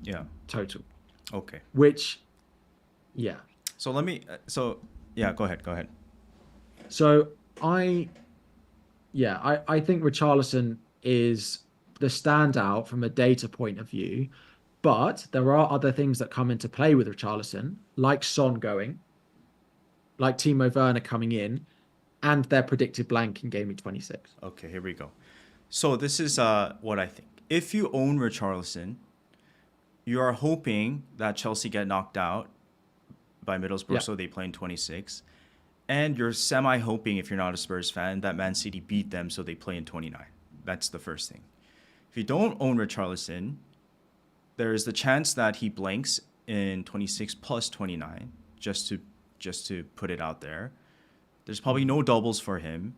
Yeah. total, Okay. which, yeah. So let me. So yeah, go ahead. Go ahead. So I think Richarlison is the standout from a data point of view, but there are other things that come into play with Richarlison, like Son going, like Timo Werner coming in, and their predicted blank in game week 26. Okay, here we go. So this is what I think. If you own Richarlison, you are hoping that Chelsea get knocked out by Middlesbrough, Yeah, so they play in 26. And you're semi hoping, if you're not a Spurs fan, that Man City beat them, so they play in 29. That's the first thing. If you don't own Richarlison, there is the chance that he blanks in 26 plus 29, just to put it out there. There's probably no doubles for him,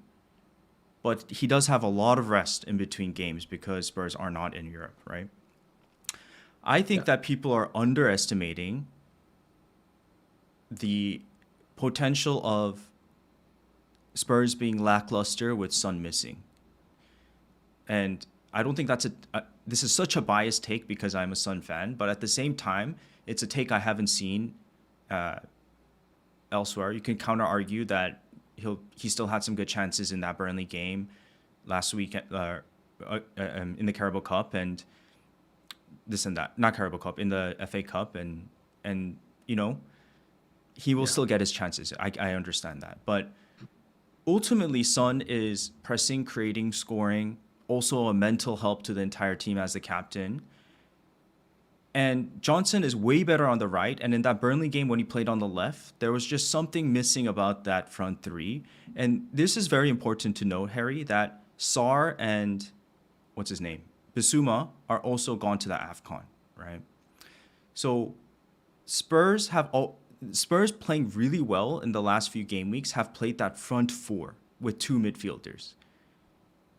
but he does have a lot of rest in between games because Spurs are not in Europe, right? I think yeah, that people are underestimating the potential of Spurs being lackluster with Son missing. And I don't think this is such a biased take because I'm a Son fan, but at the same time, it's a take I haven't seen uh, elsewhere. You can counter argue that he still had some good chances in that Burnley game last week in the Carabao Cup and this and that, not Carabao Cup, in the FA Cup, and you know he will yeah, still get his chances. I understand that, but ultimately, Son is pressing, creating, scoring, also a mental help to the entire team as the captain. And Johnson is way better on the right. And in that Burnley game when he played on the left, there was just something missing about that front three. And this is very important to note, Harry, that Sar and what's his name? Bissouma are also gone to the AFCON, right? So Spurs have all Spurs playing really well in the last few game weeks have played that front four with two midfielders.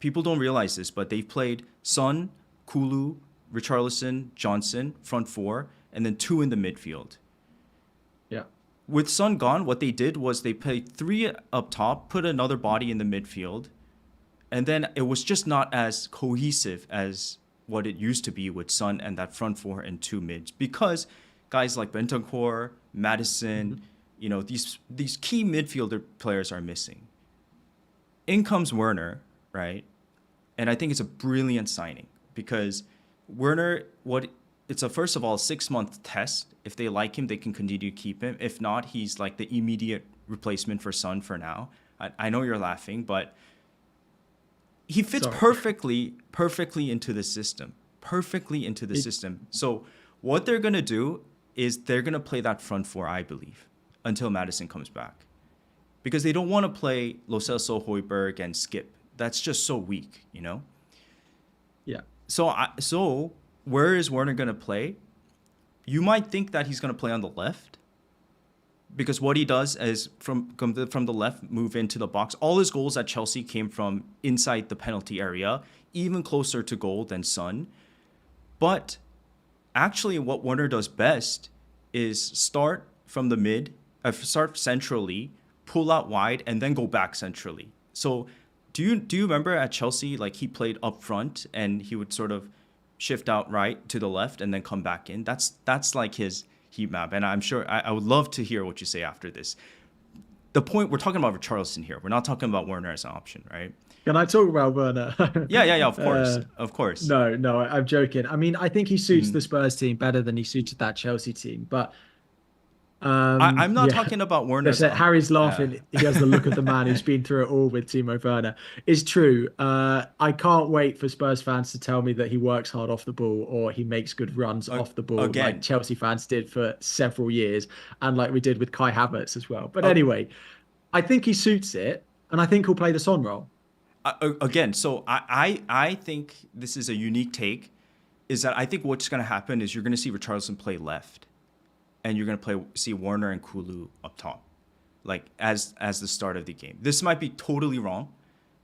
People don't realize this, but they've played Son, Kulu, Richarlison, Johnson, front four, and then two in the midfield. Yeah. With Son gone, what they did was they played three up top, put another body in the midfield, and then it was just not as cohesive as what it used to be with Son and that front four and two mids. Because guys like Bentancur, Maddison, these key midfielder players are missing. In comes Werner, right? And I think it's a brilliant signing because Werner, it's a first of all 6-month test. If they like him, they can continue to keep him. If not, he's like the immediate replacement for Son for now. I know you're laughing, but he fits perfectly into the system. Perfectly into the system. So what they're gonna do is they're gonna play that front four, I believe, until Maddison comes back, because they don't want to play Lo Celso, Højbjerg, and Skip. That's just so weak, Yeah. So where is Werner going to play? You might think that he's going to play on the left, because what he does is from the left move into the box. All his goals at Chelsea came from inside the penalty area, even closer to goal than Son. But actually what Werner does best is start from the mid, start centrally, pull out wide, and then go back centrally. So do you remember at Chelsea, like he played up front and he would sort of shift out right to the left and then come back in? That's like his heat map. And I'm sure I would love to hear what you say after this. The point, we're talking about Richarlison here. We're not talking about Werner as an option, right? Can I talk about Werner? Yeah, of course. No, I'm joking. I mean, I think he suits the Spurs team better than he suited that Chelsea team. But I'm not talking about Werner. Harry's laughing. He has the look of the man who's been through it all with Timo Werner. It's true. I can't wait for Spurs fans to tell me that he works hard off the ball or he makes good runs off the ball, like Chelsea fans did for several years, and like we did with Kai Havertz as well. But anyway, I think he suits it, and I think he'll play the Son role. So I think this is a unique take, is that I think what's going to happen is you're going to see Richarlison play left, and you're going to see Werner and Kulu up top, like as the start of the game. This might be totally wrong.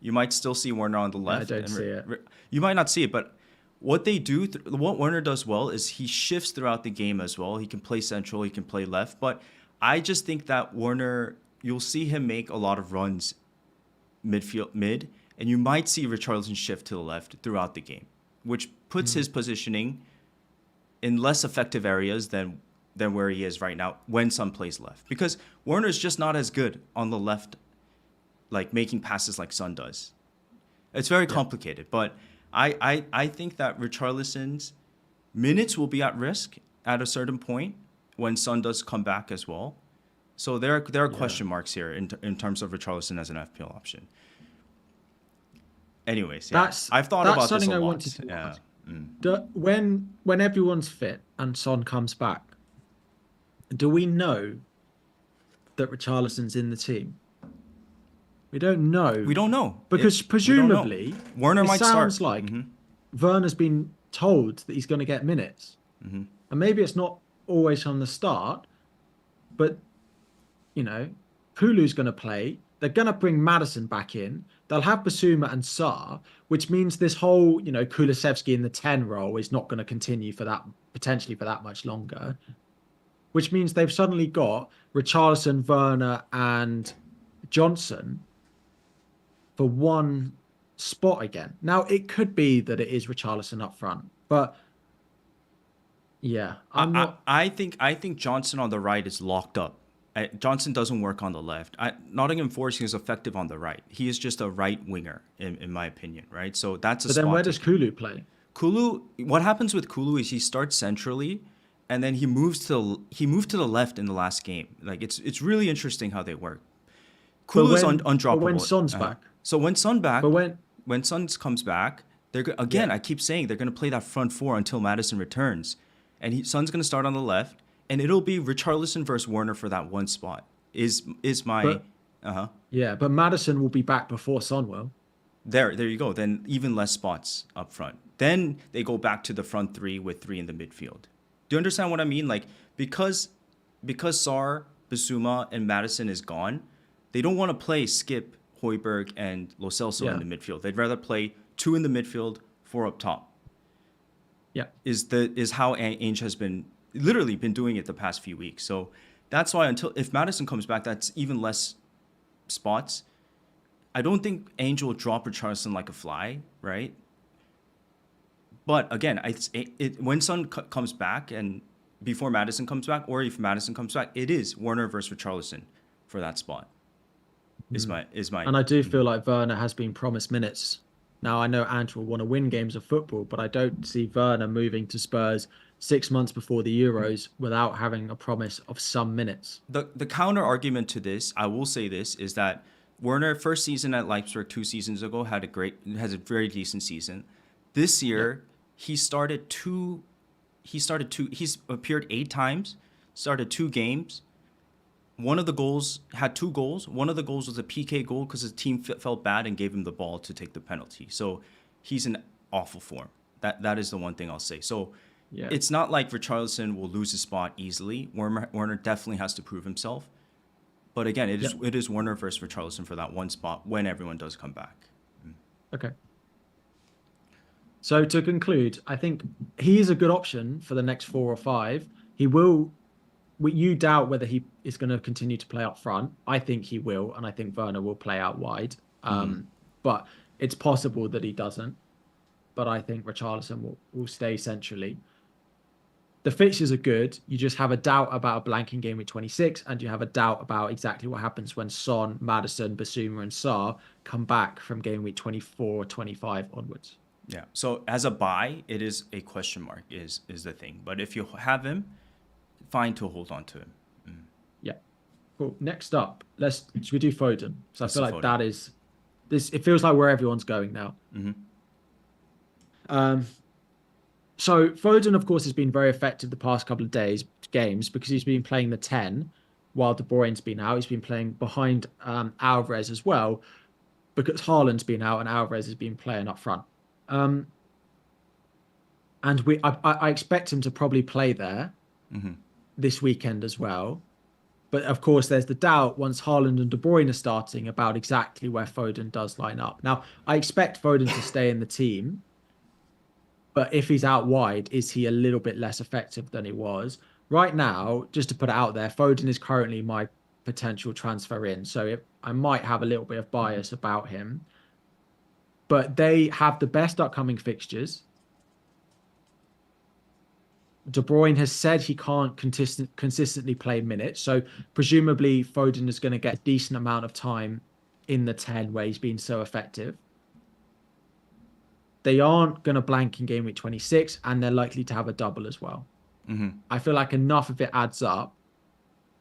You might still see Werner on the left. I don't see it. You might not see it, but what they do, what Werner does well is he shifts throughout the game as well. He can play central, he can play left, but I just think that Werner, you'll see him make a lot of runs mid, and you might see Richarlison shift to the left throughout the game, which puts his positioning in less effective areas than where he is right now when Son plays left. Because Werner's just not as good on the left, like making passes like Son does. It's very complicated, but I think that Richarlison's minutes will be at risk at a certain point when Son does come back as well. So there are question marks here in terms of Richarlison as an FPL option. Anyways, I've thought about this a lot. When everyone's fit and Son comes back, do we know that Richarlison's in the team? We don't know. We don't know. Because presumably, Werner might start. Sounds like Werner's been told that he's going to get minutes. And maybe it's not always from the start, but, Kulu's going to play. They're going to bring Maddison back in. They'll have Basuma and Sarr, which means this whole, Kulusevski in the 10 role is not going to continue potentially for that much longer. Which means they've suddenly got Richarlison, Werner, and Johnson for one spot again. Now, it could be that it is Richarlison up front, but yeah, I think Johnson on the right is locked up. Johnson doesn't work on the left. Nottingham Forest is effective on the right. He is just a right winger, in my opinion, right? So that's a spot. But then where does Kulu play? Kulu, what happens with Kulu is he starts centrally, and then he moved to the left in the last game. Like it's really interesting how they work. Kulu is undroppable. But when Son's back. So when Son back, but when Son comes back, I keep saying they're going to play that front four until Maddison returns, and Son's going to start on the left, and it'll be Richarlison versus Werner for that one spot. Yeah, but Maddison will be back before Son will. There you go. Then even less spots up front. Then they go back to the front three with three in the midfield. Do you understand what I mean? Like because Sarr Bissouma and Madison is gone, they don't want to play Skip, Højbjerg, and Lo Celso in the midfield. They'd rather play 2 in the midfield, 4 up top. Yeah. Is how Ainge has been literally been doing it the past few weeks. So that's why if Madison comes back, that's even less spots. I don't think Ainge will drop Richarlison like a fly, right? But again, when Son comes back and before Madison comes back, or if Madison comes back, it is Werner versus Richarlison for that spot. Is my And I do feel like Werner has been promised minutes. Now I know Ant will want to win games of football, but I don't see Werner moving to Spurs 6 months before the Euros without having a promise of some minutes. The counter argument to this, I will say this, is that Werner first season at Leipzig 2 seasons ago has a very decent season. This year he's appeared 8 times, started 2 games. One of the goals had 2 goals. One of the goals was a PK goal because his team felt bad and gave him the ball to take the penalty. So he's in awful form. That is the one thing I'll say. So it's not like Richarlison will lose his spot easily. Werner definitely has to prove himself. But again, it is Werner versus Richarlison for that one spot when everyone does come back. Okay. So to conclude, I think he is a good option for the next 4 or 5. He will. You doubt whether he is going to continue to play up front. I think he will, and I think Werner will play out wide. But it's possible that he doesn't. But I think Richarlison will stay centrally. The fixtures are good. You just have a doubt about a blanking game with 26, and you have a doubt about exactly what happens when Son, Maddison, Bissouma, and Sarr come back from game week 24, 25 onwards. Yeah. So as a buy, it is a question mark is the thing. But if you have him, fine to hold on to him. Yeah. Cool. Next up, should we do Foden? So I feel like Foden. that is this. It feels like where everyone's going now. So Foden, of course, has been very effective the past couple of games because he's been playing the 10 while De Bruyne's been out. He's been playing behind Alvarez as well because Haaland's been out and Alvarez has been playing up front. And I expect him to probably play there this weekend as well. But of course, there's the doubt once Haaland and De Bruyne are starting about exactly where Foden does line up. Now, I expect Foden to stay in the team. But if he's out wide, is he a little bit less effective than he was? Right now, just to put it out there, Foden is currently my potential transfer in. So I might have a little bit of bias about him. But they have the best upcoming fixtures. De Bruyne has said he can't consistently play minutes. So presumably Foden is going to get a decent amount of time in the 10 where he's been so effective. They aren't going to blank in game week 26, and they're likely to have a double as well. I feel like enough of it adds up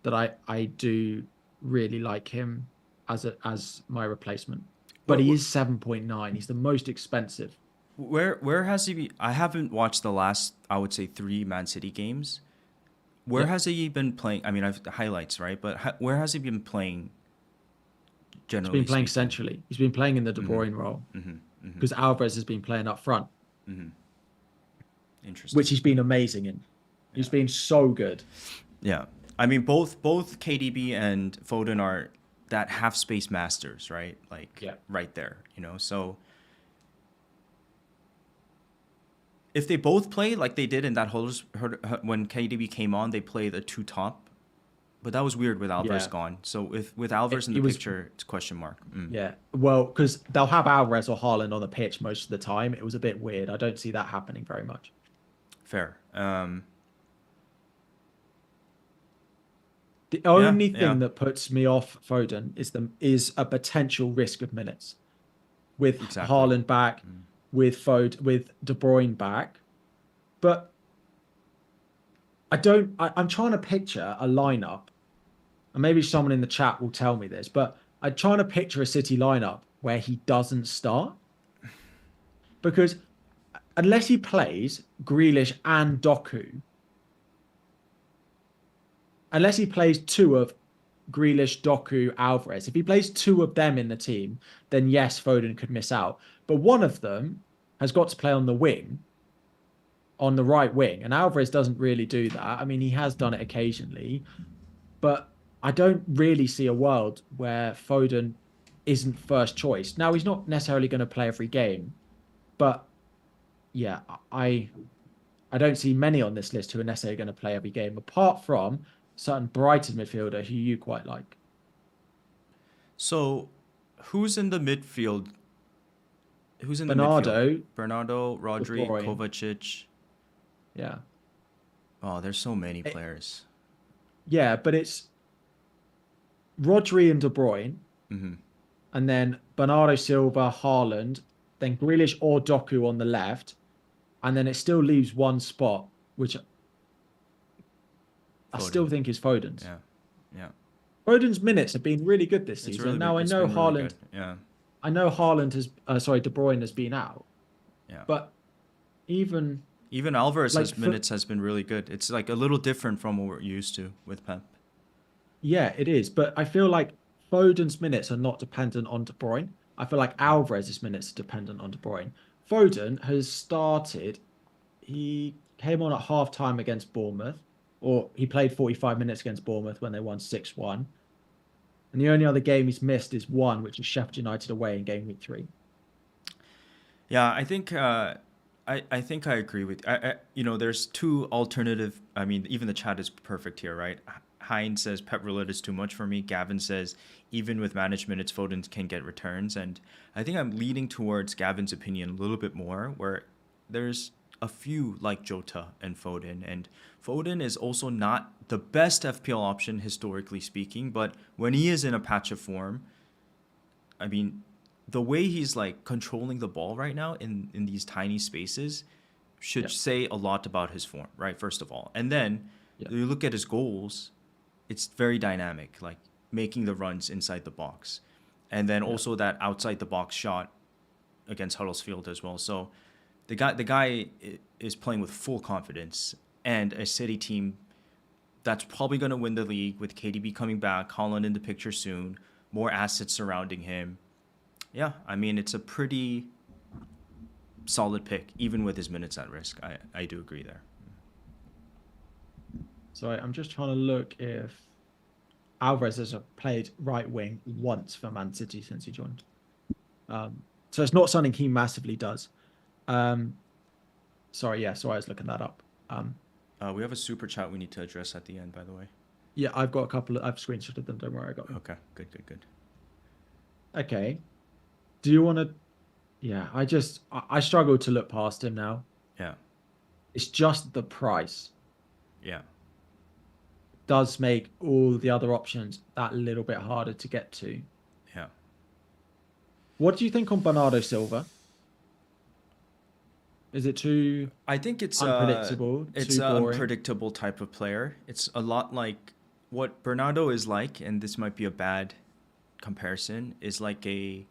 that I do really like him as my replacement. But he is 7.9. He's the most expensive. Where has he been? I haven't watched the last, I would say, 3 Man City games. Where has he been playing? I mean, I've highlights, right? But where has he been playing generally? He's been playing centrally. He's been playing in the De Bruyne role. Because Alvarez has been playing up front. Interesting. Which he's been amazing in. He's been so good. Yeah. I mean, both KDB and Foden are that half space masters, right? Like right there, So if they both play like they did in that when KDB came on, they played a 2 top. But that was weird with Alvarez gone. So with Alvarez in the picture, it's a question mark. Yeah, well, because they'll have Alvarez or Haaland on the pitch most of the time. It was a bit weird. I don't see that happening very much. Fair. The only thing that puts me off Foden is a potential risk of minutes. With Haaland back, with De Bruyne back. But I'm trying to picture a lineup. And maybe someone in the chat will tell me this, but I'm trying to picture a City lineup where he doesn't start. Because unless he plays Grealish and Doku, unless he plays 2 of Grealish, Doku, Alvarez, if he plays 2 of them in the team, then yes, Foden could miss out. But one of them has got to play on the wing, on the right wing, and Alvarez doesn't really do that. I mean, he has done it occasionally, but I don't really see a world where Foden isn't first choice. Now he's not necessarily going to play every game, but yeah, I don't see many on this list who are necessarily going to play every game, apart from certain Brighton midfielder who you quite like. So, who's in the midfield? Who's in the midfield? Bernardo, Bernardo, De Rodri, Bruyne, Kovacic. yeah, Oh, there's so many It- players. yeah, but it's Rodri and De Bruyne, Hmm. and then Bernardo Silva, Haaland, then Grealish or Doku on the left, and then it still leaves one spot, which I still Foden. think is Foden's. Yeah, yeah. Foden's minutes have been really good this It's season. really Now been. I It's know been really Haaland, good. Yeah, I know Haaland has, sorry, De Bruyne has been out, yeah. but even Even Alvarez's like for, minutes has been really good. It's like a little different from what we're used to with Pep. yeah, it is. But I feel like Foden's minutes are not dependent on De Bruyne. I feel like Yeah. Alvarez's minutes are dependent on De Bruyne. Foden has started. He came on at half time against Bournemouth, or he played 45 minutes against Bournemouth when they won 6-1. And the only other game he's missed is one, which is Sheffield United away in game week 3. Yeah, I think I think I agree with there's two alternative. I mean, even the chat is perfect here, right? Heinz says Pep roulette is too much for me. Gavin says even with management, it's Foden can get returns, and I think I'm leaning towards Gavin's opinion a little bit more, where there's a few like Jota and Foden is also not the best FPL option historically speaking, but when he is in a patch of form, I mean, the way he's like controlling the ball right now in these tiny spaces should Yeah, say a lot about his form, right? First of all, and then yeah, you look at his goals, it's very dynamic, like making the runs inside the box, and then yeah, also that outside the box shot against Huddersfield as well. So the guy is playing with full confidence, and a City team that's probably going to win the league with KDB coming back, Holland in the picture soon, more assets surrounding him. Yeah, I mean, it's a pretty solid pick, even with his minutes at risk. I do agree there. So I'm just trying to look if Alvarez has played right wing once for Man City since he joined. So it's not something he massively does. Um, sorry, I was looking that up. Um, We have a super chat we need to address at the end, by the way. yeah, I've got a couple I've screenshotted them. Don't worry, I got them. Okay, good, good, good. Okay. Do you want to? Yeah, I struggle to look past him now. Yeah, It's just the price yeah. does make all the other options that little bit harder to get to. Yeah. What do you think on Bernardo Silva? Is it too I think unpredictable, it's too an boring? unpredictable type of player. It's a lot like what Bernardo is like, and this might be a bad comparison, is like a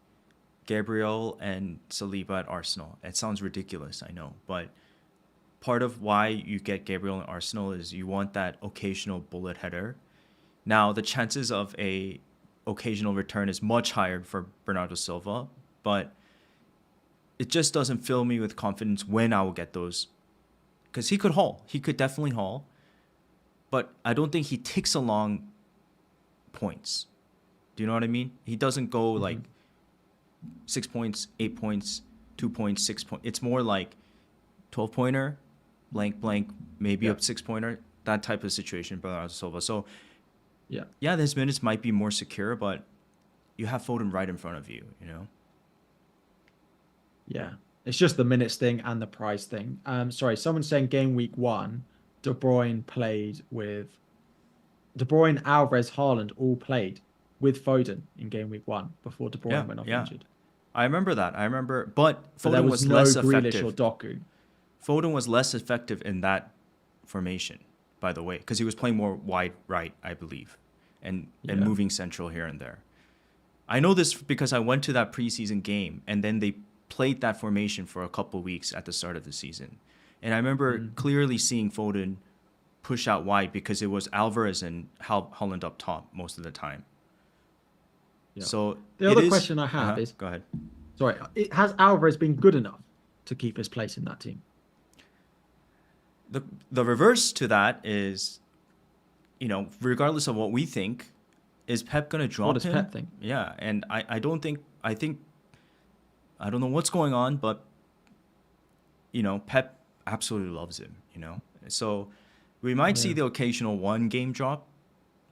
Gabriel and Saliba at Arsenal. It sounds ridiculous, I know, but part of why you get Gabriel in Arsenal is you want that occasional bullet header. Now, the chances of a occasional return is much higher for Bernardo Silva, but it just doesn't fill me with confidence when I will get those. Because he could haul. He could definitely haul. But I don't think he ticks along points. Do you know what I mean? He doesn't go like Mhm. 6 points, 8 points, 2 points, 6 points. It's more like 12 pointer, blank, blank, maybe Yeah, a 6 pointer, that type of situation, Bernardo Silva. So, yeah, yeah, his minutes might be more secure, but you have Foden right in front of you, you know? yeah. It's just the minutes thing and the price thing. Sorry, someone's saying game week 1, De Bruyne played with De Bruyne, Alvarez, Haaland all played with Foden in game week 1 before De Yeah, Bruyne went off yeah. injured. I remember that. I remember, but But there Foden was was no less Grealish or effective. Doku. Foden was less effective in that formation, by the way, because he was playing more wide right, I believe, and Yeah. moving central here and there. I know this because I went to that preseason game, and then they played that formation for a couple weeks at the start of the season, and I remember Mm, clearly seeing Foden push out wide because it was Alvarez and Holland up top most of the time. yeah. So The it other is. question I have is, Go ahead. sorry, has Alvarez been good enough to keep his place in that team? The reverse to that is, regardless of what we think, is Pep going to What drop does him? Pep think? Yeah, and I don't think I don't know what's going on, but Pep absolutely loves him. So we might see Yeah. the occasional one game drop,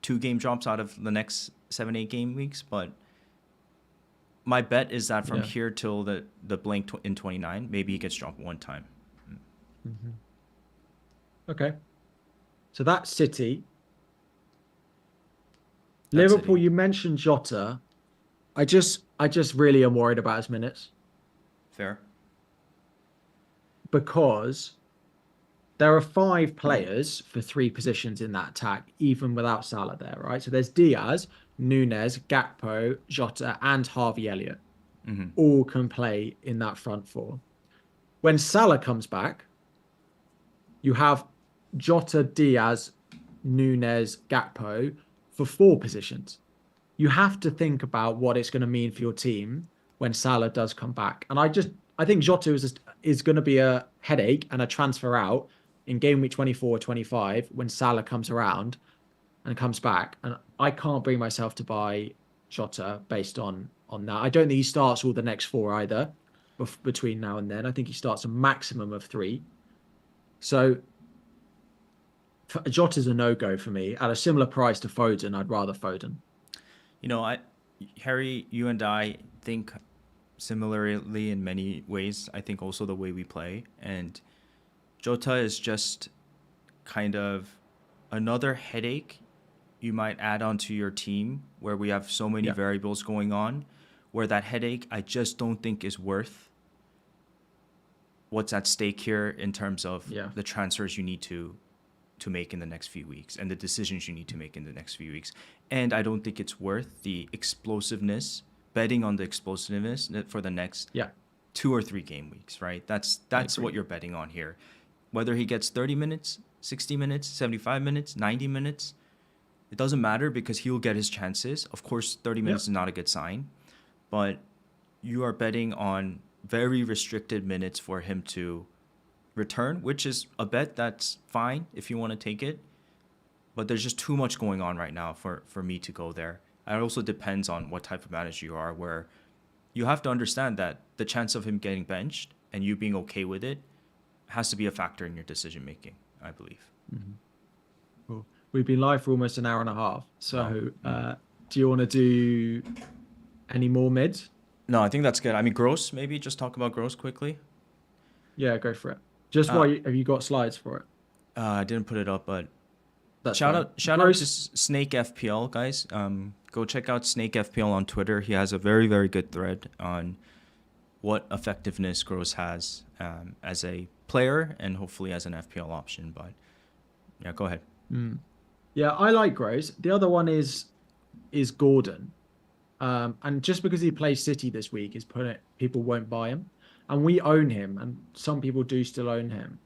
two game drops out of the next 7-8 game weeks, but my bet is that from Yeah. here till the blank in 29, maybe he gets dropped one time. Hmm. Okay. So that's City. That's Liverpool, City. you mentioned Jota. I just really am worried about his minutes Fair. because there are five players for three positions in that attack, even without Salah there, right? So there's Diaz, Nunez, Gakpo, Jota, and Harvey Elliott. Hmm. All can play in that front four. When Salah comes back, you have Jota, Diaz, Nunez, Gakpo for four positions. You have to think about what it's going to mean for your team when Salah does come back. And I think Jota is going to be a headache and a transfer out in game week 24, 25 when Salah comes around and comes back. And I can't bring myself to buy Jota based on that. I don't think he starts all the next four either between now and then. I think he starts a maximum of three. So Jota's a no-go for me. At a similar price to Foden, I'd rather Foden. I Harry, you and I think similarly in many ways. I think also the way we play, and Jota is just kind of another headache you might add onto your team where we have so many Yeah. variables going on, where that headache I just don't think is worth what's at stake here in terms of Yeah. the transfers you need to make in the next few weeks and the decisions you need to make in the next few weeks. And I don't think it's worth the explosiveness, betting on the explosiveness for the next Yeah. 2 or 3 game weeks, right? That's what you're betting on here. Whether he gets 30 minutes, 60 minutes, 75 minutes, 90 minutes, it doesn't matter because he'll get his chances. Of course, 30 minutes Yep. is not a good sign, but you are betting on very restricted minutes for him to return, which is a bet that's fine if you want to take it. But there's just too much going on right now for me to go there. It also depends on what type of manager you are, where you have to understand that the chance of him getting benched and you being okay with it has to be a factor in your decision making, I believe. Mm-hmm. Cool. We've been live for almost an hour and a half. So do you want to do any more mids? No, I think that's good. I mean, Gross, maybe just talk about Gross quickly. Yeah, go for it. Just have you got slides for it? I didn't put it up, but That's shout fine. out to Gross. Snake FPL, guys. Go check out Snake FPL on Twitter. He has a very, very good thread on what effectiveness Gross has as a player and hopefully as an FPL option. But yeah, go ahead. Yeah, I like Gross. The other one is Gordon. And just because he plays City this week is people won't buy him. And we own him, and some people do still own him.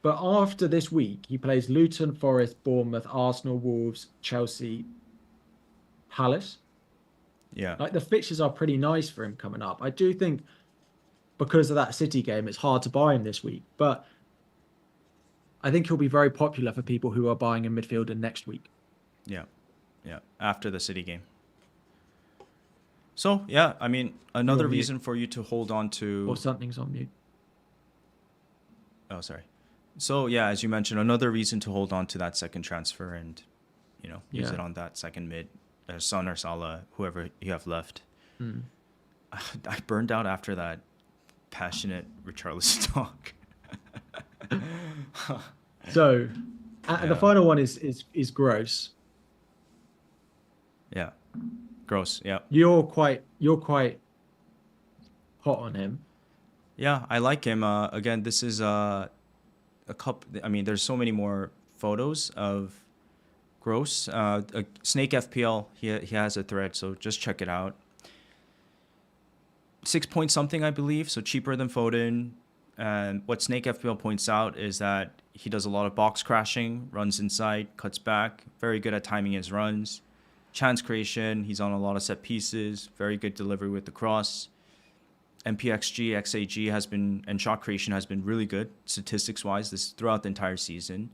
But after this week, he plays Luton, Forest, Bournemouth, Arsenal, Wolves, Chelsea, Palace. Yeah. Like the fixtures are pretty nice for him coming up. I do think because of that City game, it's hard to buy him this week. But I think he'll be very popular for people who are buying a midfielder next week. Yeah. Yeah. After the City game. So, yeah, I mean, another reason for you to hold on to... Or something's on mute. Oh, sorry. So, yeah, as you mentioned, another reason to hold on to that second transfer and, use it on that second mid, Son or Salah, whoever you have left. I burned out after that passionate Richarlison talk. So, the final one is Gross. Yeah. Gross, yeah. You're quite hot on him. Yeah, I like him. Again, this is a couple. I mean, there's so many more photos of Gross. Snake FPL. He has a thread, so just check it out. 6 point something, I believe, so cheaper than Foden. And what Snake FPL points out is that he does a lot of box crashing, runs inside, cuts back, very good at timing his runs. Chance creation, he's on a lot of set pieces, very good delivery with the cross. MPXG, XAG has been, and shot creation has been really good statistics-wise this throughout the entire season.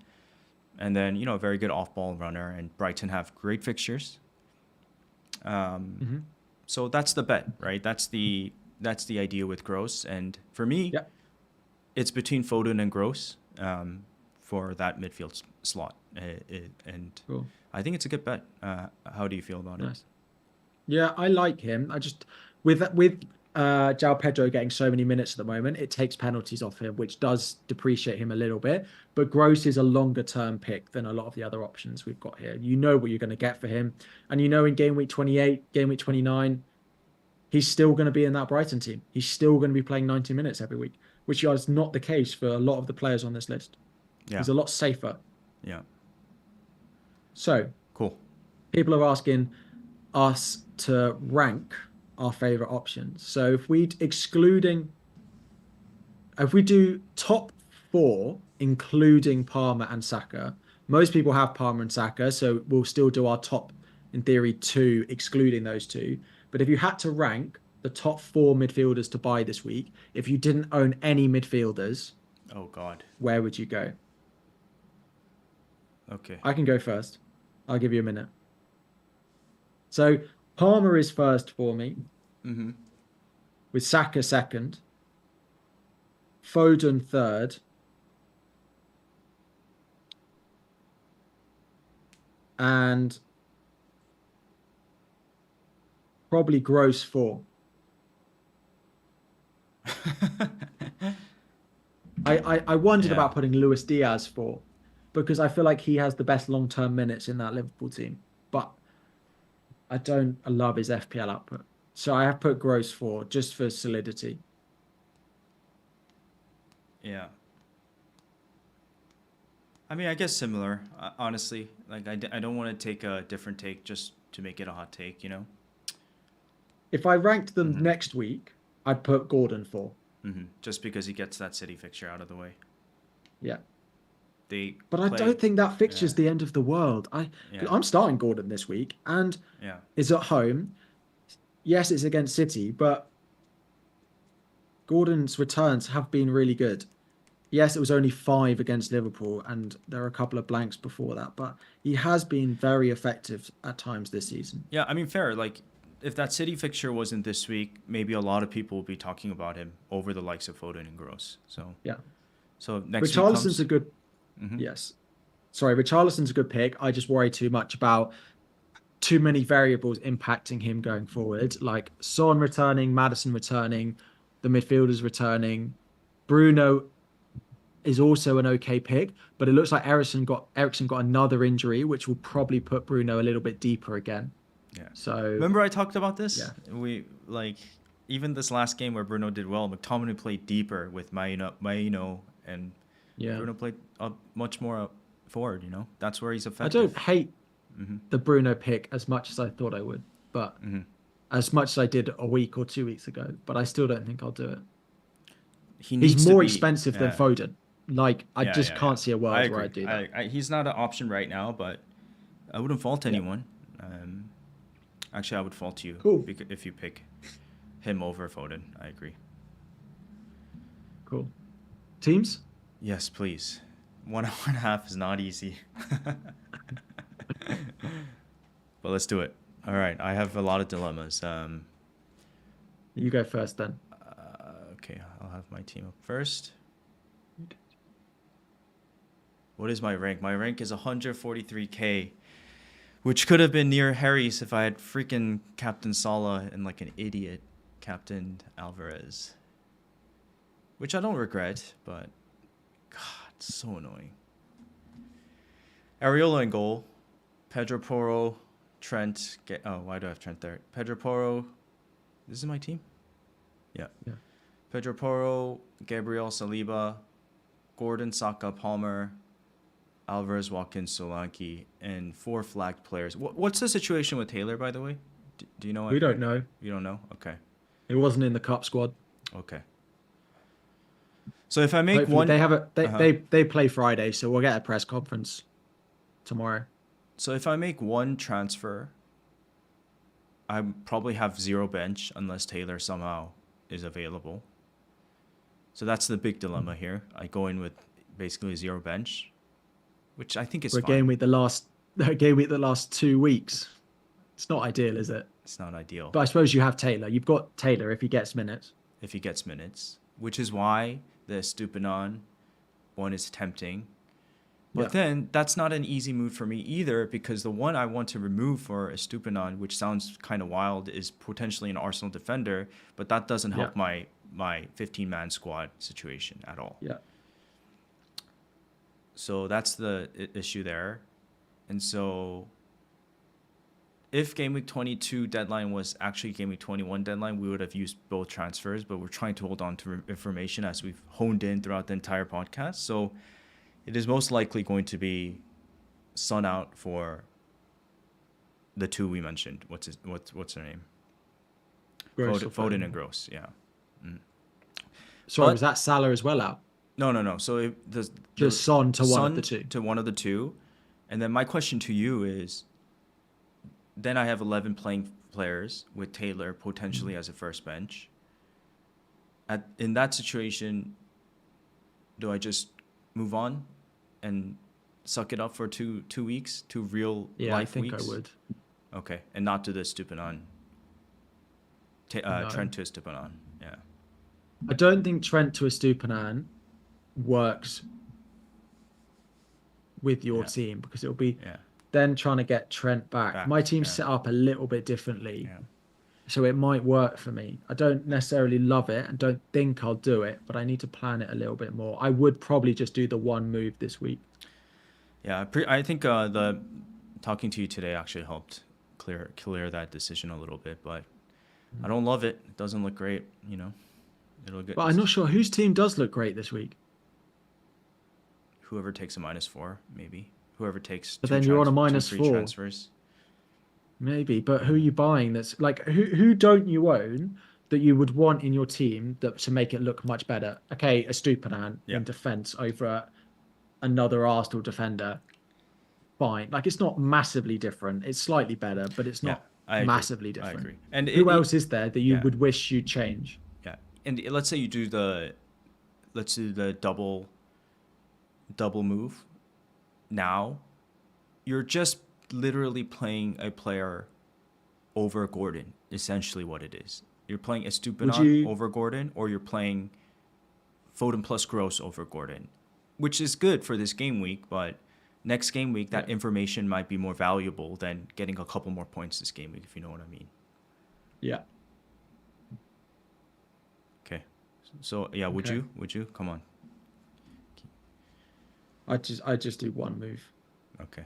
And then, a very good off-ball runner, and Brighton have great fixtures. Hmm. So that's the bet, right? That's the idea with Gross. And for me, Yeah. it's between Foden and Gross for that midfield slot. And Cool. I think it's a good bet. How do you feel about it? Nice. Yeah, I like him. I just with João Pedro getting so many minutes at the moment, it takes penalties off him, which does depreciate him a little bit. But Gross is a longer term pick than a lot of the other options we've got here. You know what you're going to get for him, and you know in game week 28, game week 29, he's still going to be in that Brighton team. He's still going to be playing 90 minutes every week, which is not the case for a lot of the players on this list. Yeah. He's a lot safer. Yeah. So Cool. people are asking us to rank our favorite options. So if we do top four, including Palmer and Saka, most people have Palmer and Saka, so we'll still do our top, in theory, two, excluding those two. But if you had to rank the top four midfielders to buy this week, if you didn't own any midfielders, Oh God. where would you go? Okay. I can go first. I'll give you a minute. So Palmer is first for me, Mm-hmm. with Saka second, Foden third, and probably Gross four. I wondered Yeah. about putting Luis Diaz four because I feel like he has the best long-term minutes in that Liverpool team, but I don't love his FPL output. So I have put Gross four just for solidity. Yeah. I mean, I guess similar. Honestly, like I don't want to take a different take just to make it a hot take, you know? If I ranked them Mm-hmm. next week, I'd put Gordon four. Mm-hmm. Just because he gets that City fixture out of the way. Yeah. They But I play. don't think that Yeah. fixture's the end of the world. Yeah. I'm starting Gordon this week, and Yeah. it's at home. Yes, it's against City, but Gordon's returns have been really good. Yes, it was only 5 against Liverpool, and there are a couple of blanks before that, but he has been very effective at times this season. Yeah. I mean, fair. Like, if that City fixture wasn't this week, maybe a lot of people will be talking about him over the likes of Foden and Gross. Yeah. So next week Richarlison's comes. a good, Mm-hmm. yes. Sorry, Richarlison's a good pick. I just worry too much about too many variables impacting him going forward, like Son returning, Maddison returning, the midfielders returning. Bruno is also an okay pick, but it looks like Ericsson got another injury, which will probably put Bruno a little bit deeper again. Yeah. So Remember I talked about this? yeah, We like even this last game where Bruno did well, McTominay played deeper with Maino and yeah. Bruno played much more up forward, you know? That's where he's I effective. don't hate Mm-hmm. the Bruno pick as much as I thought I would, but Mm-hmm. as much as I did a week or 2 weeks ago, but I still don't think I'll do it. He He's needs more to be, expensive than yeah. Foden. Like I Yeah, just yeah, yeah. can't see a I world agree. where I do that. He's not an option right now, but I wouldn't fault Yeah. anyone. Actually, I would fault you Cool. if you pick him over Foden. I agree. Cool. Teams? Yes, please. 1 hour and a half is not easy. But let's do it. All right. I have a lot of dilemmas. You go first then. Okay, I'll have my team up first. What is my rank? My rank is 143k, which could have been near Harry's if I had freaking Captain Salah and like an idiot Captain Alvarez. Which I don't regret, but God, it's so annoying. Areola in goal. Pedro Porro, Trent. Why do I have Trent there? Pedro Porro. This is my team? Yeah. Yeah. Pedro Porro, Gabriel Saliba, Gordon, Saka, Palmer, Alvarez, Watkins, Solanke, and 4 flagged players. What's the situation with Taylor, by the way? Do you know? We don't know. You don't know? Okay. It wasn't in the cup squad. Okay. So if I make Hopefully one, they play Friday, so we'll get a press conference tomorrow. so if I make one transfer, I probably have 0 bench unless Taylor somehow is available. So that's the big dilemma here. I go in with basically 0 bench, which I think is We're fine. game week the last 2 weeks. It's not ideal, is it? It's not ideal. But I suppose you have Taylor. You've got Taylor if he gets minutes. If he gets minutes, which is why the Estupnian one is tempting. But then that's not an easy move for me either, because the one I want to remove for Estupnian, which sounds kind of wild, is potentially an Arsenal defender, but that doesn't help my 15-man squad situation at all. Yeah. So that's the issue there. And so if Game Week 22 deadline was actually Game Week 21 deadline, we would have used both transfers, but we're trying to hold on to information as we've honed in throughout the entire podcast. So it is most likely going to be Son out for the two we mentioned. What's their name? Foden and Gross, yeah. Sorry, was that Salah as well out? No. So just Son to one of the two. To one of the two. And then my question to you is, then I have 11 playing players with Taylor potentially as a first bench. In that situation, do I just move on and suck it up for two weeks, 2 real life weeks? I think I would. Okay, and not do the Estupnian. Trent to Estupnian, yeah. I don't think Trent to Estupnian works with your team, because it'll be then trying to get Trent back. My team's set up a little bit differently, so it might work for me. I don't necessarily love it and don't think I'll do it, but I need to plan it a little bit more. I would probably just do the one move this week. Yeah, I think the talking to you today actually helped clear that decision a little bit, but I don't love it. It doesn't look great, It'll get. But I'm not sure whose team does look great this week. Whoever takes a -4, maybe. Whoever takes. But then you're on a -4. Transfers. Maybe, but who are you buying? That's like who don't you own that you would want in your team to make it look much better? Okay, a Estupnian in defence over another Arsenal defender. Fine, like it's not massively different. It's slightly better, but it's not massively different. I agree. And who else is there that you would wish you'd change? Yeah, and let's say you do the double move. Now, you're just literally playing a player over Gordon, essentially what it is. You're playing Estupnian over Gordon, or you're playing Foden plus Gross over Gordon, which is good for this game week, but next game week, that information might be more valuable than getting a couple more points this game week, if you know what I mean. Yeah. Okay. So, yeah, would you? Come on. I just do one move. Okay.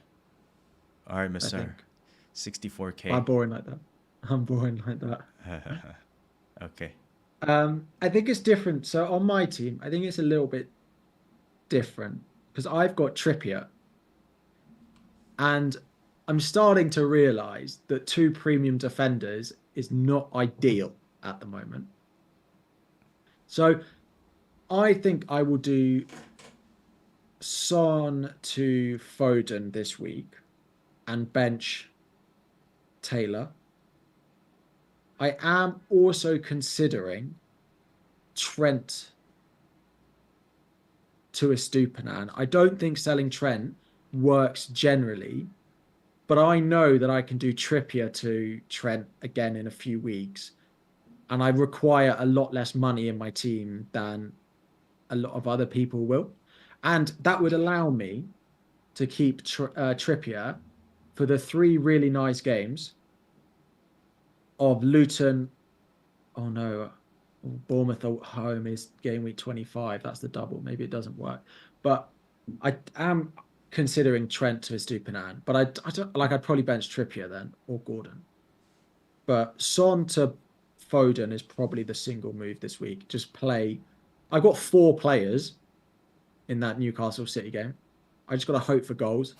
All right, Mr. 64K. I'm boring like that. Okay. I think it's different. So on my team, I think it's a little bit different because I've got Trippier. And I'm starting to realize that 2 premium defenders is not ideal at the moment. So I think I will do Son to Foden this week and bench Taylor. I am also considering Trent to Estupnian. I don't think selling Trent works generally, but I know that I can do Trippier to Trent again in a few weeks, and I require a lot less money in my team than a lot of other people will, and that would allow me to keep Trippier for the 3 really nice games of Luton. Oh no, Bournemouth at home is game week 25. That's the double. Maybe it doesn't work, but I am considering Trent to Estupnian, but I don't like. I'd probably bench Trippier then or Gordon. But Son to Foden is probably the single move this week. Just play. I've got 4 players in that Newcastle City game. I just got to hope for goals.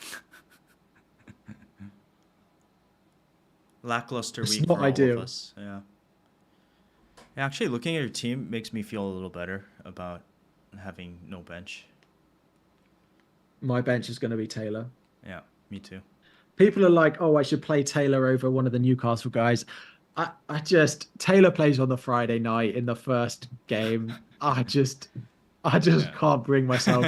Lackluster it's week not for ideal. all of us. Yeah. Actually, looking at your team makes me feel a little better about having no bench. My bench is going to be Taylor. Yeah, me too. People are like, oh, I should play Taylor over one of the Newcastle guys. Taylor plays on the Friday night in the first game. I just can't bring myself.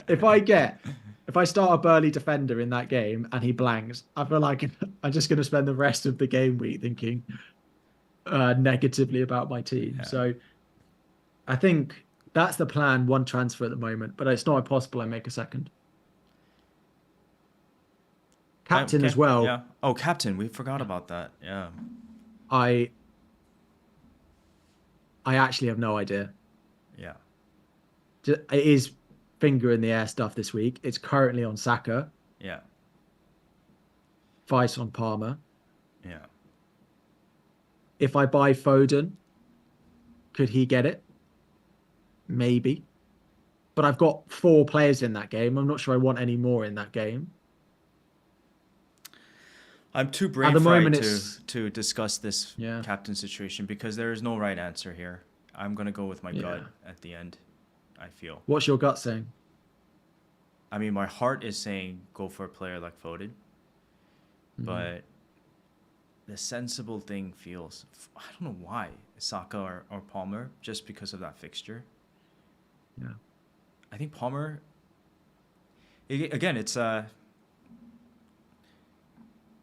If I get if I start a Burley defender in that game and he blanks, I feel like I'm just going to spend the rest of the game week thinking negatively about my team. Yeah. So I think that's the plan, one transfer at the moment, but it's not impossible I make a second. Captain Okay. as well. Yeah. Oh, captain. We forgot about that. Yeah. I I actually have no idea. Yeah. It is finger in the air stuff this week. It's currently on Saka, Yeah. vice on Palmer. Yeah. If I buy Foden, could he get it? Maybe. But I've got 4 players in that game. I'm not sure I want any more in that game. I'm too At brain the fried moment, to it's discuss this yeah, captain situation because there is no right answer here. I'm gonna go with my gut yeah. at the end. I feel. What's your gut saying? I mean, my heart is saying go for a player like Foden, but the sensible thing feels I don't know why Saka or Palmer just because of that fixture. Yeah. I think Palmer. Again, it's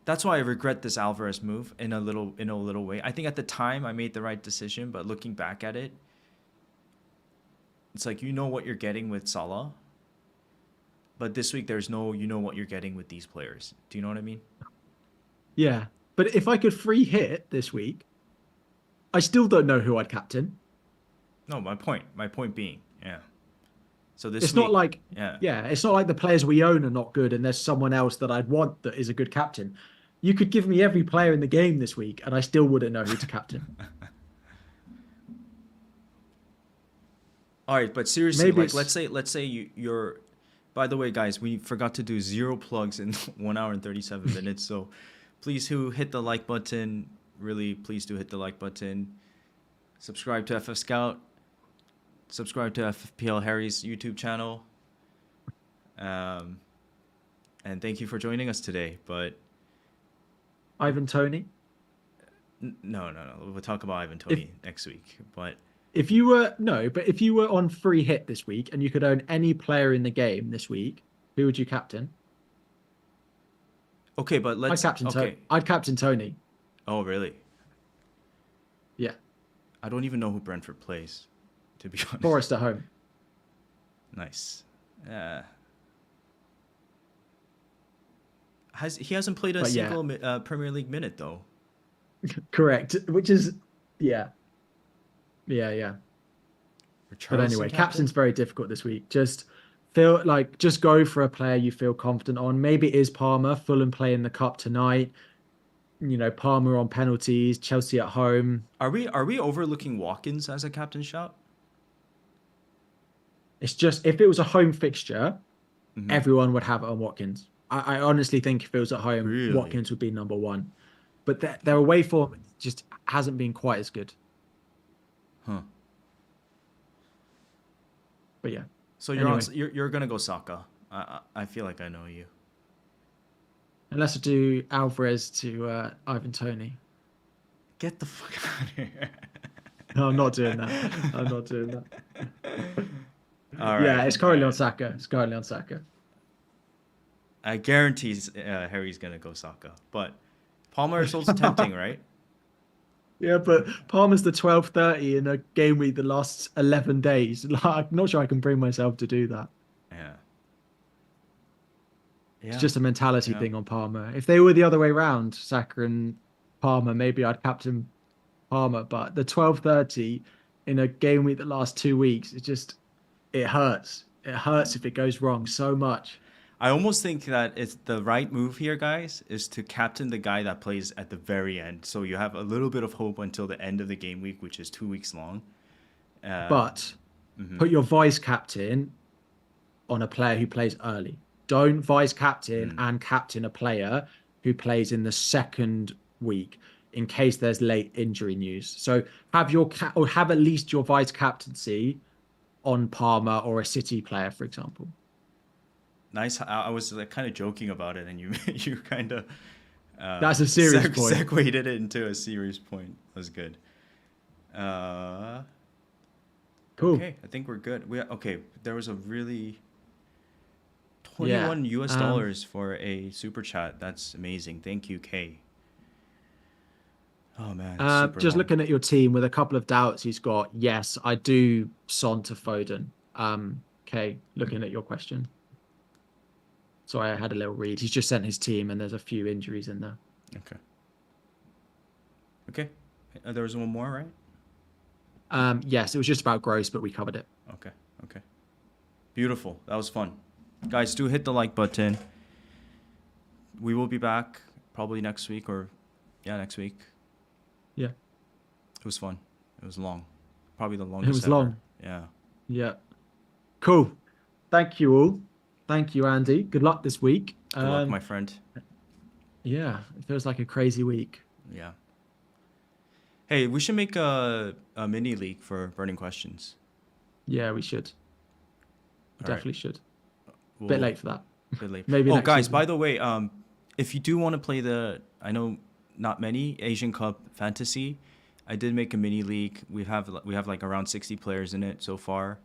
that's why I regret this Alvarez move in a little way. I think at the time I made the right decision, but looking back at it, it's like you know what you're getting with Salah, but this week there's no you know what you're getting with these players. Do you know what I mean? Yeah. But if I could free hit this week, I still don't know who I'd captain. No, my point being, yeah. So this It's not week, like, yeah, yeah, it's not like the players we own are not good and there's someone else that I'd want that is a good captain. You could give me every player in the game this week and I still wouldn't know who to captain. all right, but seriously, Maybe like it's, let's say you're. By the way, guys, we forgot to do 0 plugs in 1 hour and 37 minutes. So please who hit the like button. Really, please do hit the like button. Subscribe to FFScout. Subscribe to FPL Harry's YouTube channel. And thank you for joining us today. But Ivan Toney. no. We'll talk about Ivan If Toney next week. But if you were no, but if you were on free hit this week and you could own any player in the game this week, who would you captain? okay, but let's okay. I'd captain Tony. Oh, really? Yeah. I don't even know who Brentford plays, to be honest. Forest at home. Nice. He hasn't played a But single Premier League minute though. Correct. Which is yeah. Yeah. But anyway, captain's very difficult this week. Just go for a player you feel confident on. Maybe it is Palmer, Fulham play in the cup tonight. You know, Palmer on penalties, Chelsea at home. Are we overlooking Watkins as a captain shout? It's just if it was a home fixture, everyone would have it on Watkins. I honestly think if it was at home, Really? Watkins would be number one. But their away form just hasn't been quite as good. Huh. But yeah. So you're gonna go Saka. I feel like I know you. Unless I do Alvarez to Ivan Toney. Get the fuck out of here. No, I'm not doing that. I'm not doing that. All right. Yeah, it's currently on Saka. It's currently on Saka. I guarantee Harry's gonna go Saka, but Palmer is also tempting, right? Yeah, but Palmer's the 12:30 in a game week that lasts 11 days. Like, I'm not sure I can bring myself to do that. Yeah. It's just a mentality thing on Palmer. If they were the other way around, Saka and Palmer, maybe I'd captain Palmer. But the 12:30 in a game week that lasts 2 weeks, it hurts. It hurts if it goes wrong so much. I almost think that it's the right move here, guys, is to captain the guy that plays at the very end. So you have a little bit of hope until the end of the game week, which is 2 weeks long. But put your vice captain on a player who plays early. Don't vice captain and captain a player who plays in the second week in case there's late injury news. So have have at least your vice captaincy on Palmer or a City player, for example. Nice. I was like, kind of joking about it, and you kind of that's a serious point. Segued it into a serious point. That was good. Cool. Okay, I think we're good. Okay, there was a really Yeah. 21 US dollars for a super chat. That's amazing. Thank you, Kay. Oh man, super Just long. looking at your team with a couple of doubts he's got. Yes, I do Son to Foden. Okay, looking at your question. Sorry, I had a little read. He's just sent his team and there's a few injuries in there. Okay. Okay. There was one more, right? Yes, it was just about gross, but we covered it. Okay. Okay. Beautiful. That was fun. Guys, do hit the like button. We will be back probably next week next week. Yeah. It was fun. It was long. Probably the It longest was ever. long. Yeah. Yeah. Cool. Thank you all. Thank you, Andy. Good luck this week. Good luck, my friend. Yeah, it feels like a crazy week. Yeah. Hey, we should make a mini league for burning questions. Yeah, we should. We All right. definitely should. We'll, Bit late for that. Bit late. Maybe Oh, next guys, season. by the way, if you do want to play I know not many Asian Cup Fantasy, I did make a mini league. We have like around 60 players in it so far.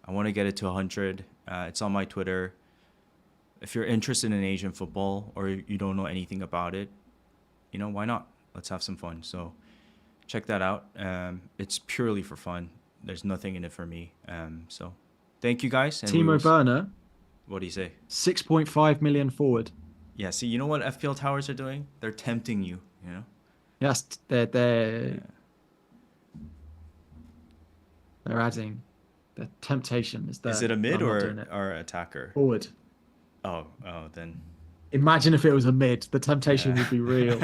I want to get it to 100. It's on my Twitter. If you're interested in Asian football or you don't know anything about it, why not? Let's have some fun. So check that out. It's purely for fun. There's nothing in it for me. So thank you guys. And Timo Werner, what do you say? 6.5 million forward. Yeah, see, you know what FPL towers are doing? They're tempting you, Yes, they're adding the temptation is there. Is it a mid I'm not doing it. or attacker? Forward? Oh, then. Imagine if it was a mid. The temptation would be real.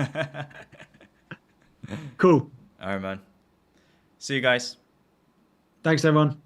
Cool. All right, man. See you guys. Thanks, everyone.